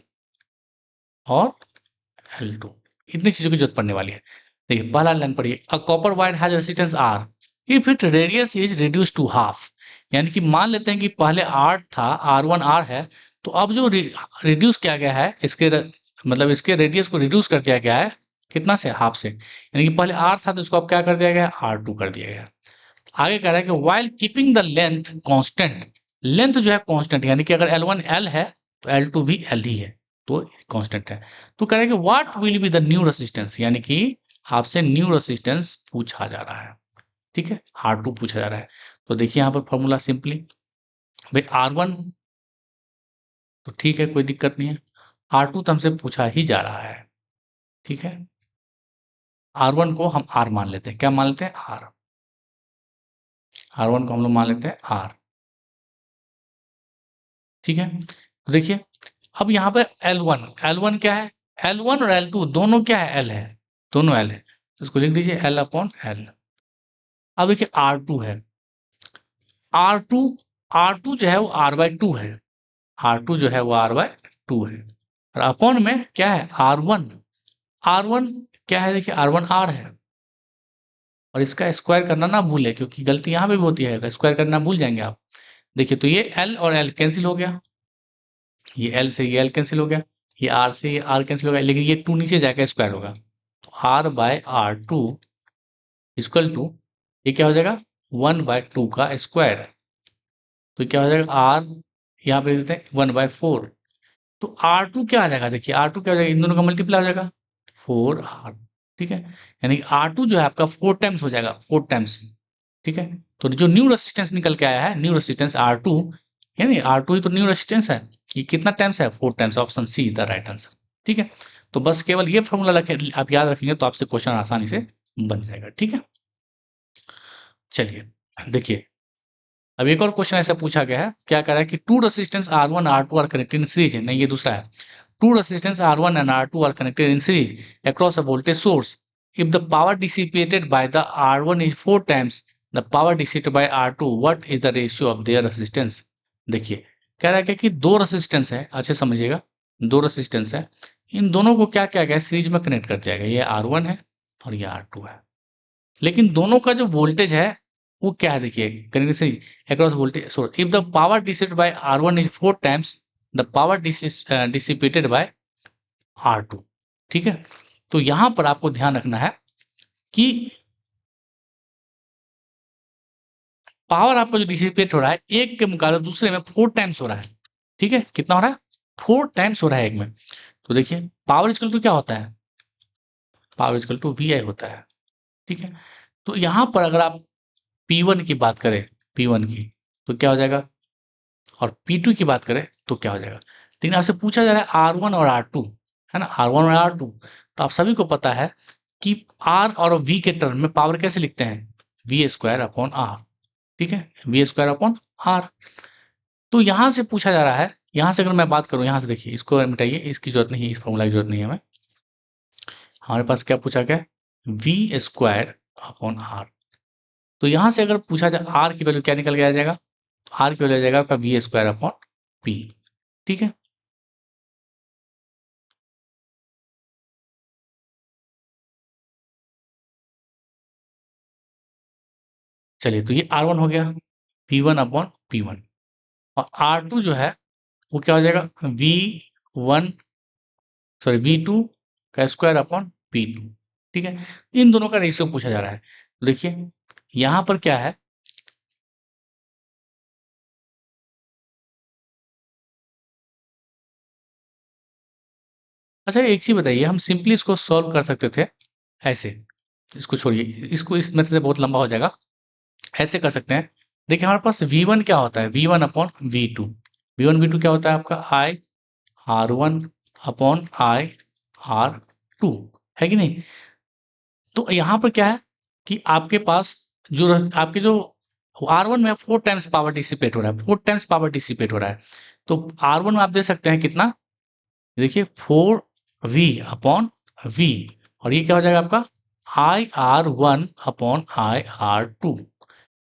और L2, इतनी चीजों की जरूरत पड़ने वाली है। देखिए पहला लाइन पढ़िए, a copper wire has resistance R if it radius is reduce to half. यानी कि मान लेते हैं कि पहले R था, R1 R है, तो अब जो रिड्यूस किया गया है मतलब इसके रेडियस को रिड्यूस कर दिया गया है, कितना से? हाफ से। यानी कि पहले R था तो इसको अब क्या कर दिया गया? R2 कर दिया गया। आगे कह रहा है कि while keeping the length constant, length जो है कांस्टेंट, यानी कि अगर L1 L है तो L2 भी L ही है, तो कांस्टेंट है। तो कह रहा है कि what will be the new resistance, यानी कि आपसे न्यू रेजिस्टेंस पूछा जा रहा है, ठीक है, R2 पूछा जा रहा है। तो देखिए यहाँ पर फॉर्मूला सिंपली, भाई R1 तो ठीक है, कोई दिक्कत नहीं है, R2 तो हमसे पूछा ही जा रहा है, ठीक है। R1 को हम R मान लेते हैं, क्या मान लेते हैं? R1 को हम लोग मान लेते हैं R, ठीक है। तो देखिए अब यहाँ पे L1 क्या है? L1 और L2 दोनों क्या है? L है, दोनों L है, तो इसको लिख दीजिए L/L। अब देखिए R2 है, R2 R2 जो है वो R/2 है, R2 जो है वो R/2 है, और अपॉन में क्या है? R1, R1 क्या है? देखिए R1 R है, और इसका स्क्वायर करना ना भूले, क्योंकि गलती यहाँ पे भी होती है, स्क्वायर करना भूल जाएंगे आप। देखिए तो ये L और L कैंसिल हो गया, ये L से ये L कैंसिल हो गया, ये R से ये R कैंसिल हो गया, लेकिन ये 2 नीचे जाकर स्क्वायर होगा, तो R/R2 इक्वल टू, ये क्या हो जाएगा? 1/2 का स्क्वायर। तो क्या हो जाएगा? R यहाँ पे देते हैं 1/4, तो R2 क्या आ जाएगा? देखिए R2 क्या हो जाएगा? इन दोनों का मल्टीप्लाई हो जाएगा 4R, ठीक है। यानी कि R2 जो है आपका 4 टाइम्स हो जाएगा, 4 टाइम्स, ठीक है। तो जो न्यू रेजिस्टेंस निकल के आया है, न्यू रेजिस्टेंस R2, यानी R2 ही तो न्यू रेजिस्टेंस है। ये कितना टाइम्स है? 4 times, option see the right answer, ठीक है। तो बस केवल ये फॉर्मूला रखें, आप याद रखेंगे तो आपसे क्वेश्चन आसानी से बन जाएगा, ठीक है। चलिए देखिए, अब एक और क्वेश्चन ऐसा पूछा गया है, क्या कह रहा है कि two resistance R1 R2 are connected in series, नहीं ये दूसरा है। Two resistance R1 and R2 are connected in series across a voltage source. If the power dissipated by the R1 is 4 times the power dissipated by R2, what is the ratio of their resistance? देखिए कह रहा है कि दो resistance है, अच्छे समझिएगा, दो रेजिस्टेंस है, इन दोनों को क्या किया गया? सीरीज में कनेक्ट कर दिया गया, ये R1 है और ये R2 है, लेकिन दोनों का जो वोल्टेज है वो क्या है? देखिए connection across voltage source, if the power dissipated by R1 is 4 times the power dissipated by R2, ठीक है। तो यहां पर आपको ध्यान रखना है कि पावर आपका जो डिसिपेट हो रहा है एक के मुकाबले दूसरे में 4 टाइम्स हो रहा है, ठीक है। कितना हो रहा है? 4 टाइम्स हो रहा है एक में। तो देखिए पावर इक्वल टू क्या होता है? पावर इक्वल टू VI होता है, ठीक है। तो यहां पर अगर आप P1 की बात करें, P1 की, तो क्या हो जाएगा, और P2 की बात करें तो क्या हो जाएगा। लेकिन आपसे पूछा जा रहा है R1 और R2, है ना, R1 और R2, तो आप सभी को पता है कि R और V के टर्म में पावर कैसे लिखते हैं? V² अपॉन R, ठीक है, V²अपॉन R। तो यहां से पूछा जा रहा है, यहां से अगर मैं बात करूं, यहां से देखिए इसको मिटाइए, इसकी जरूरत नहीं है, इस फॉर्मूला की जरूरत नहीं है हमें। हमारे पास क्या पूछा गया? V²अपॉन R। तो यहां से अगर पूछा जाए R की वैल्यू क्या निकल के आ जाएगा? तो R की वैल्यू आ जाएगा आपका V²अपॉन P, ठीक है। चलिए तो ये R1 हो गया, V1/P1, और R2 जो है वो क्या हो जाएगा? V1 सॉरी V2 का स्क्वायर/P2, ठीक है। इन दोनों का रेशियो पूछा जा रहा है। तो देखिए यहाँ पर क्या है, अच्छा एक चीज बताइए, हम सिंपली इसको सॉल्व कर सकते थे ऐसे, इसको छोड़िए, इसको इस मेथड से बहुत लंबा हो जाएगा, ऐसे कर सकते हैं। देखिए हमारे पास V1 क्या होता है? V1/V2, V1 V2 क्या होता है आपका? I R1/I R2, है कि नहीं? तो यहाँ पर क्या है कि आपके पास आपके जो R1 में 4 टाइम्स पावर डिसिपेट हो रहा है, 4 टाइम्स पावर डिसिपेट हो रहा है, तो R1 में आप दे सकते हैं कितना? देखिए 4V/V, और ये क्या हो जाएगा आपका IR1 अपॉन IR2।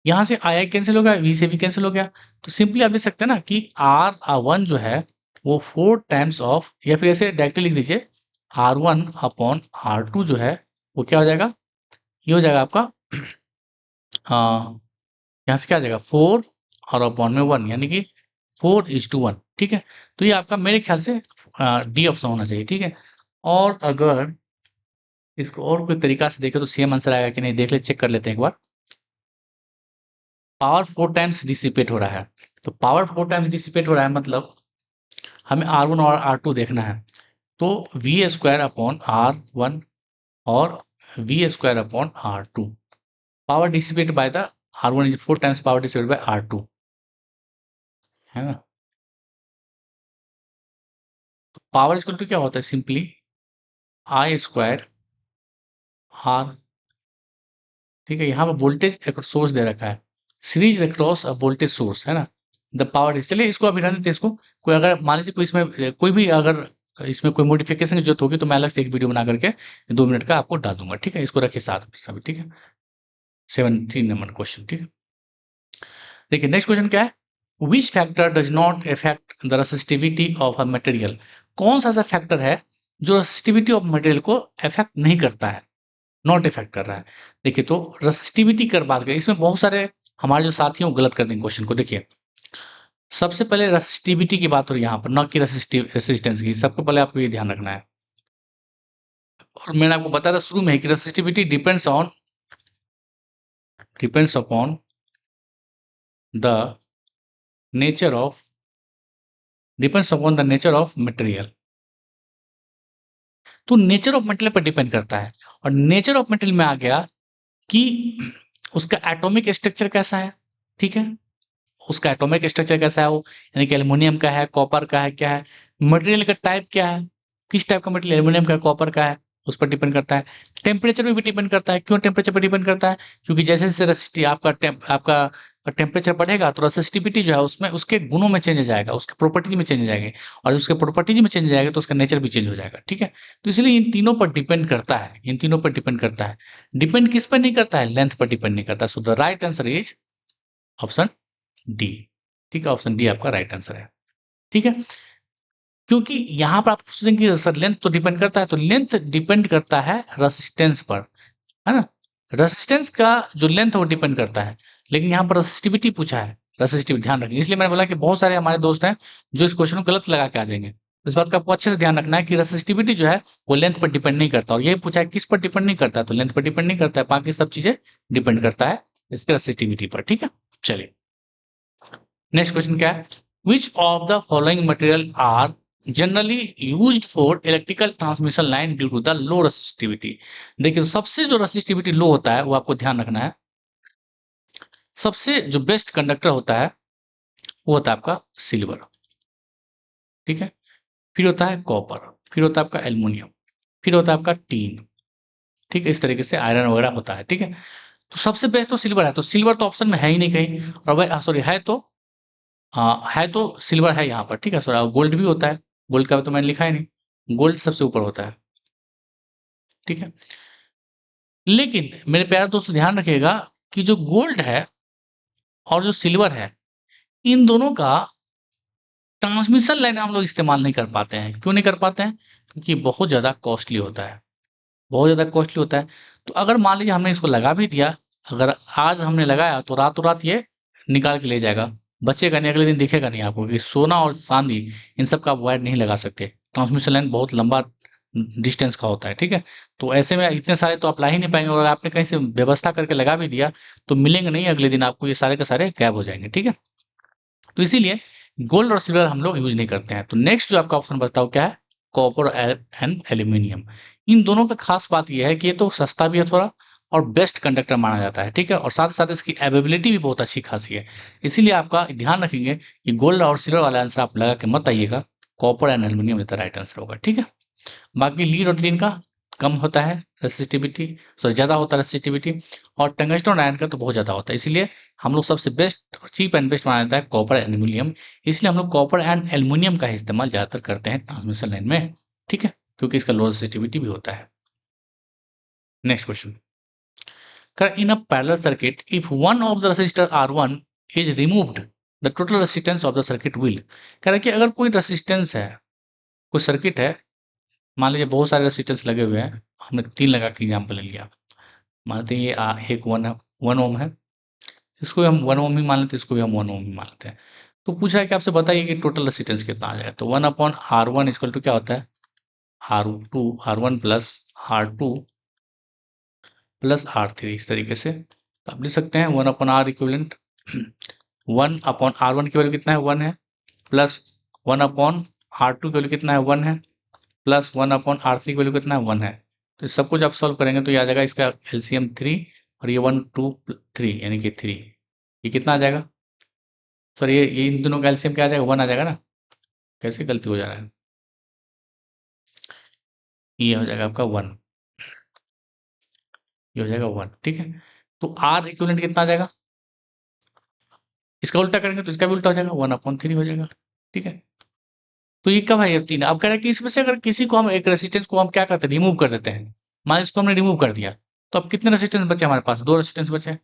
यहाँ से आई कैंसिल हो गया, वी से भी कैंसिल हो गया, तो सिंपली आप लिख सकते हैं ना कि R1 जो है वो 4 टाइम्स ऑफ, या फिर ऐसे डायरेक्टली लिख दीजिए R1 अपॉन R2 जो है वो क्या हो जाएगा, ये हो जाएगा आपका यहाँ से क्या आ जाएगा 4 और अपॉन में 1, यानी कि 4:1। ठीक है, तो ये आपका मेरे ख्याल से डी ऑप्शन होना चाहिए। ठीक है, और अगर इसको और कोई तरीका से देखें तो सेम आंसर आएगा कि नहीं, देख ले, चेक कर लेते हैं एक बार। पावर 4 टाइम्स डिसिपेट हो रहा है, तो पावर 4 टाइम्स डिसिपेट हो रहा है मतलब हमें R1 और R2 देखना है, तो वी स्क्वायर अपॉन R1 और V square upon R2, power dissipate by the R1 is 4 times power dissipate by R2, है ना। तो पावर इक्वल टू क्या होता है, सिंपली I स्क्वायर R। ठीक है, यहाँ पर वोल्टेज एक सोर्स दे रखा है, series across a voltage source, है ना। द पावर इज, चलिए इसको अभी रहने देते हैं इसको। कोई अगर मान लीजिए कोई इसमें कोई भी अगर इसमें कोई मॉडिफिकेशन की जरूरत होगी तो मैं अलग से एक वीडियो बना करके 2 मिनट का आपको डाल दूंगा। ठीक है, इसको रखिए साथ में सभी। ठीक है, 17 नंबर क्वेश्चन। ठीक है, देखिए नेक्स्ट क्वेश्चन क्या है, which factor does not effect the resistivity of a material. कौन सा ऐसा फैक्टर है जो रेसिस्टिविटी ऑफ मटेरियल को इफेक्ट नहीं करता है, नॉट इफेक्ट कर रहा है। देखिए तो रेसिस्टिविटी कर बात करें, इसमें बहुत सारे हमारे जो साथी हैं वो गलत कर देंगे क्वेश्चन को। देखिए सबसे पहले रेसिस्टिविटी की बात हो रही है यहाँ पर, न कि रेसिस्टेंस की। सबको पहले आपको ये ध्यान रखना है, और मैंने आपको बताया था शुरू में ही कि resistivity depends upon the nature of material. तो नेचर ऑफ मटेरियल पर डिपेंड करता है, और नेचर ऑफ मटेरियल में आ गया कि उसका एटॉमिक स्ट्रक्चर कैसा है। ठीक है, उसका एटॉमिक स्ट्रक्चर कैसा है वो, यानी कि एल्युमिनियम का है, कॉपर का है, क्या है, मटेरियल का टाइप क्या है, किस टाइप का मटेरियल, एल्युमिनियम का, कॉपर का है, उस पर डिपेंड करता है। टेम्परेचर में भी डिपेंड करता है। क्यों टेम्परेचर पर डिपेंड करता है, क्योंकि जैसे जैसे रेसिस्टिव आपका टेम्परेचर बढ़ेगा तो रेसिस्टिविटी जो है उसमें उसके गुणों में चेंज हो जाएगा, उसके प्रॉपर्टीज में चेंज हो जाएंगे, और उसके प्रॉपर्टीज में चेंज हो जाएगा तो उसका नेचर भी चेंज हो जाएगा। ठीक है, तो इसलिए इन तीनों पर डिपेंड करता है, इन तीनों पर डिपेंड करता है। डिपेंड किस पर नहीं करता है, लेंथ पर डिपेंड नहीं करता। So the right answer is option D. ठीक है, ऑप्शन डी आपका राइट आंसर है। ठीक है, क्योंकि यहाँ पर आप सोचेंगे कि सर लेंथ तो डिपेंड करता है, तो लेंथ डिपेंड करता है रेसिस्टेंस पर, है ना। रेसिस्टेंस का जो लेंथ है वो डिपेंड करता है, लेकिन यहाँ पर रेसिस्टिविटी पूछा है, रेसिस्टिविटी ध्यान रखिए। इसलिए मैंने बोला कि बहुत सारे हमारे दोस्त हैं जो इस क्वेश्चन को गलत लगा के आ जाएंगे। तो इस बात का आपको अच्छे से ध्यान रखना है कि रेसिस्टिविटी जो है वो लेंथ पर डिपेंड नहीं करता, और ये पूछा है किस पर डिपेंड नहीं करता है, तो लेंथ पर डिपेंड नहीं करता है, बाकी सब चीजें डिपेंड करता है इसके रेसिस्टिविटी पर। ठीक है, चलिए नेक्स्ट क्वेश्चन क्या है, which of the following material are generally used for electrical transmission line due to the low resistivity. देखिए सबसे जो रेसिस्टिविटी लो होता है वो आपको ध्यान रखना है, सबसे जो बेस्ट कंडक्टर होता है वो होता है आपका सिल्वर। ठीक है, फिर होता है कॉपर, फिर होता है आपका एल्युमिनियम, फिर होता है आपका टीन। ठीक है, इस तरीके से आयरन वगैरह होता है। ठीक है, तो सबसे बेस्ट तो सिल्वर है, तो सिल्वर तो ऑप्शन में है ही नहीं कहीं, और भाई सॉरी है तो, हाँ है तो सिल्वर है यहाँ पर। ठीक है, सॉरी गोल्ड भी होता है, गोल्ड का तो मैंने लिखा ही नहीं, गोल्ड सबसे ऊपर होता है। ठीक है, लेकिन मेरे प्यारे दोस्तों ध्यान रखिएगा कि जो गोल्ड है और जो सिल्वर है, इन दोनों का ट्रांसमिशन लाइन हम लोग इस्तेमाल नहीं कर पाते हैं। क्यों नहीं कर पाते हैं, क्योंकि बहुत ज़्यादा कॉस्टली होता है, बहुत ज़्यादा कॉस्टली होता है। तो अगर मान लीजिए हमने इसको लगा भी दिया, अगर आज हमने लगाया तो रातों रात ये निकाल के ले जाएगा, बचेगा नहीं, अगले दिन दिखेगा नहीं आपको। कि सोना और चांदी इन सब का आप वायर नहीं लगा सकते, ट्रांसमिशन लाइन बहुत लंबा डिस्टेंस का होता है। ठीक है, तो ऐसे में इतने सारे तो आप ला ही नहीं पाएंगे, और अगर आपने कहीं से व्यवस्था करके लगा भी दिया तो मिलेंगे नहीं अगले दिन आपको, ये सारे के सारे गायब हो जाएंगे। ठीक है, तो इसीलिए गोल्ड और सिल्वर हम लोग यूज नहीं करते हैं। तो नेक्स्ट जो आपका ऑप्शन बताओ क्या है, कॉपर एंड एल्यूमिनियम। इन दोनों का खास बात यह है कि ये तो सस्ता भी है थोड़ा, और बेस्ट कंडक्टर माना जाता है। ठीक है, और साथ ही साथ इसकी अवेबिलिटी भी बहुत अच्छी खासी है। इसीलिए आपका ध्यान रखेंगे कि गोल्ड और सिल्वर वाला आंसर आप लगा के मत आइएगा, कॉपर एंड एल्यूमिनियम इसका राइट आंसर होगा। ठीक है, बाकी लीड और टिन का कम होता है रेसिस्टिविटी, सॉरी ज़्यादा होता है रेसिस्टिविटी, और टंगस्टन और आयरन का तो बहुत ज़्यादा होता है। इसलिए हम लोग सबसे बेस्ट, चीप एंड बेस्ट माना जाता है कॉपर एंड एल्यूमिनियम। इसलिए हम लोग कॉपर एंड एल्यूमिनियम का इस्तेमाल ज़्यादातर करते हैं ट्रांसमिशन लाइन में। ठीक है, क्योंकि इसका लो रेसिस्टिविटी भी होता है। Next question, in a parallel circuit if one of the resistor R1 is removed the total resistance of the circuit will. कह रहा है कि अगर कोई रेसिस्टेंस है, कोई सर्किट है, मान लीजिए बहुत सारे रेसिस्टेंस लगे हुए हैं, हमने 3 लगा के एग्जांपल ले लिया। मानते हैं ये एक 1 ओम है, इसको भी हम 1 ओम ही मान लेते हैं, इसको भी हम 1 ओम ही मान लेते हैं। तो पूछा है कि आपसे बताइए कि टोटल रेसिस्टेंस कितना आ जाएगा। तो 1/R1 इक्वल टू क्या होता है, R1 plus R2 plus R3, इस तरीके से तो आप लिख सकते हैं 1/R इक्विवेलेंट 1/R1 की वैल्यू कितना है, 1 है, प्लस 1/R2 की वैल्यू कितना है, 1 है, प्लस 1/R3 की वैल्यू कितना है, 1 है। तो सब कुछ आप सॉल्व करेंगे तो ये आ जाएगा, इसका एलसीएम 3 और ये 1 2 3 यानी कि 3, ये कितना आ जाएगा, सर ये इन दोनों का एलसीएम क्या आ जाएगा, 1 आ जाएगा ना। कैसे गलती हो जा रहा है, ये हो जाएगा आपका 1, ये हो जाएगा 1, ठीक है। तो आर इक्विवेलेंट कितना आ जाएगा, इसका उल्टा करेंगे तो इसका भी उल्टा हो जाएगा, 1/3 हो जाएगा, ठीक है। तो ये कब है, ये 3। अब कह रहा है कि इसमें से अगर किसी को हम एक रेसिस्टेंस को हम क्या करते हैं, रिमूव कर देते हैं। मान लीजिए इसको हमने रिमूव कर दिया, तो अब कितने रेसिस्टेंस बचे हमारे पास, 2 रेसिस्टेंस बचे।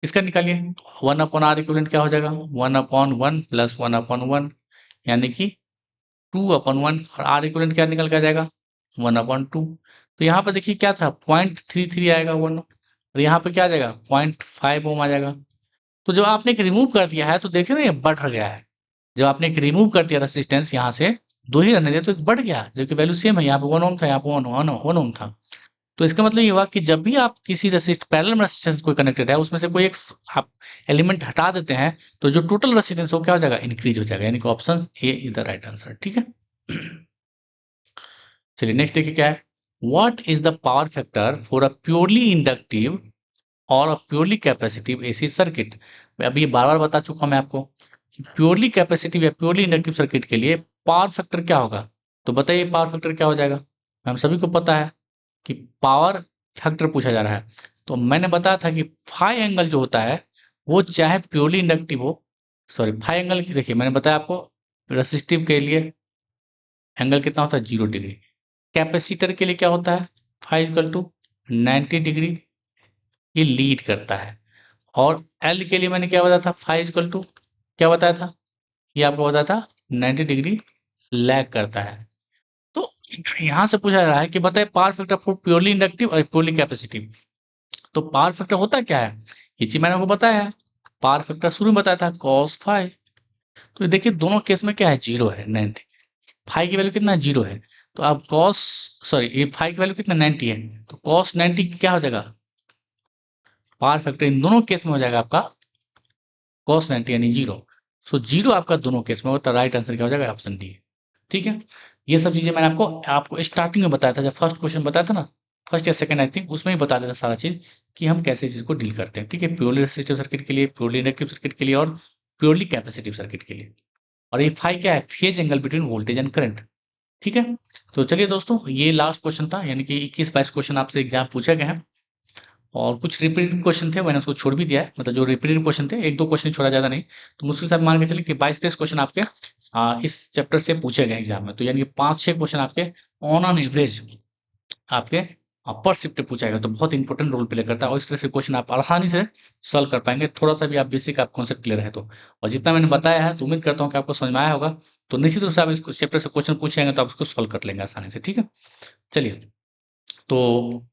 इसका निकालिए, 1/R इक्विवेलेंट क्या हो जाएगा, 1/1 प्लस 1/1 यानी कि 2/1 और R इक्विवेलेंट क्या निकल के आ जाएगा, 1/2। तो यहाँ पे देखिए क्या था, 0.33 आएगा 1, और यहाँ पे क्या आ जाएगा, 0.5 ओम आ जाएगा। तो जब आपने एक रिमूव कर दिया है तो देखिए ना ये बढ़ गया है। जब आपने एक रिमूव कर दिया रेसिस्टेंस यहाँ से, 2 ही रहने दिए तो एक बढ़ गया, जबकि वैल्यू सेम है, यहाँ पे 1 ओम था, यहाँ पे 1 ओम था। तो इसका मतलब ये हुआ कि जब भी आप किसी पैरेलल में रेसिस्टेंस कोई कनेक्टेड है, उसमें से कोई एक आप एलिमेंट हटा देते हैं, तो जो टोटल रेसिस्टेंस वो क्या हो जाएगा, इंक्रीज हो जाएगा, यानी कि option A is the right answer, ठीक है। चलिए नेक्स्ट देखिए क्या है, what is the power factor for a purely inductive और प्योरली कैपेसिटिव एसी सर्किट। अभी ये बार-बार बता चुका हूँ मैं आपको कि प्योरली कैपेसिटिव या प्योरली इंडक्टिव सर्किट के लिए पावर फैक्टर क्या होगा। तो बताइए पावर फैक्टर क्या हो जाएगा। हम सभी को पता है कि पावर फैक्टर पूछा जा रहा है, तो मैंने बताया था कि फाई एंगल जो होता है वो चाहे प्योरली इंडक्टिव हो, सॉरी फाई एंगल की देखिए मैंने बताया आपको, रेसिस्टिव के लिए एंगल कितना होता है 0 डिग्री, कैपेसिटर के लिए क्या होता है फाई इक्वल टू 90 डिग्री, ये लीड करता है। और एल के लिए मैंने क्या बताया था, फाई इक्वल टू क्या बताया था, ये आपको बताया था 90 डिग्री लैग करता है। तो यहाँ से पूछा जा रहा है कि बताइए power factor for purely inductive और प्योरली कैपेसिटिव। तो पावर फैक्टर होता क्या है, ये चीज मैंने आपको बताया है, पावर फैक्टर शुरू में बताया था कॉस फाई। तो ये देखिए दोनों केस में क्या है, 0 है, 90। फाई की वैल्यू कितना है, 0 है। तो आप कॉस, सॉरी ये फाई की वैल्यू कितना 90 है, तो कॉस 90 क्या हो जाएगा, पावर फैक्टर इन दोनों केस में हो जाएगा आपका कॉस 90 यानी 0। सो 0 आपका दोनों केस में होता है, राइट आंसर क्या हो जाएगा, ऑप्शन डी। ठीक है, ये सब चीजें मैंने आपको आपको स्टार्टिंग में बताया था, जब फर्स्ट क्वेश्चन बताया था ना, फर्स्ट या सेकंड आई थिंक, उसमें ही बता देता सारा चीज कि हम कैसे चीज को डील करते हैं। ठीक है, प्योरली रेसिस्टिव सर्किट के लिए, प्योरली इंडक्टिव सर्किट के लिए और प्योरली कैपेसिटिव सर्किट के लिए। और ये फाई क्या है, phase angle between voltage and current. ठीक है, तो चलिए दोस्तों ये लास्ट क्वेश्चन था, यानी कि 21-22 क्वेश्चन आपसे एग्जाम पूछे गए हैं और कुछ रिपीटेड क्वेश्चन थे, मैंने उसको छोड़ भी दिया है, मतलब जो रिपीटेड क्वेश्चन थे 1-2 क्वेश्चन छोड़ा, ज़्यादा नहीं। तो मुश्किल से आप मान के चलिए कि 22-23 क्वेश्चन आपके इस चैप्टर से पूछे गए एग्जाम में। तो यानी कि 5-6 क्वेश्चन आपके ऑन ऑन एवरेज आपके पर शिफ्ट पूछा जाएगा, तो बहुत इंपॉर्टेंट रोल प्ले करता है और इस तरह से क्वेश्चन आप आसानी से सॉल्व कर पाएंगे, थोड़ा सा भी आप बेसिक आप कॉन्सेप्ट क्लियर है तो। और जितना मैंने बताया है तो उम्मीद करता हूँ कि आपको समझ में आया होगा। तो निश्चित रूप से आप इस चैप्टर से क्वेश्चन पूछेंगे तो आप उसको सॉल्व कर लेंगे आसानी से। ठीक है, चलिए, तो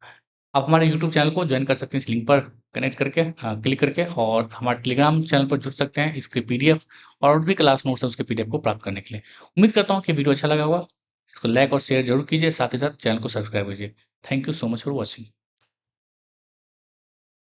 आप हमारे यूट्यूब चैनल को ज्वाइन कर सकते हैं, इस लिंक पर कनेक्ट करके क्लिक करके, और हमारे टेलीग्राम चैनल पर जुड़ सकते हैं इसके पीडीएफ और भी क्लास नोट्स हैं उसके पीडीएफ को प्राप्त करने के लिए। उम्मीद करता हूँ कि वीडियो अच्छा लगा होगा, इसको लाइक और शेयर जरूर कीजिए, साथ ही साथ चैनल को सब्सक्राइब कीजिए। Thank you so much for watching.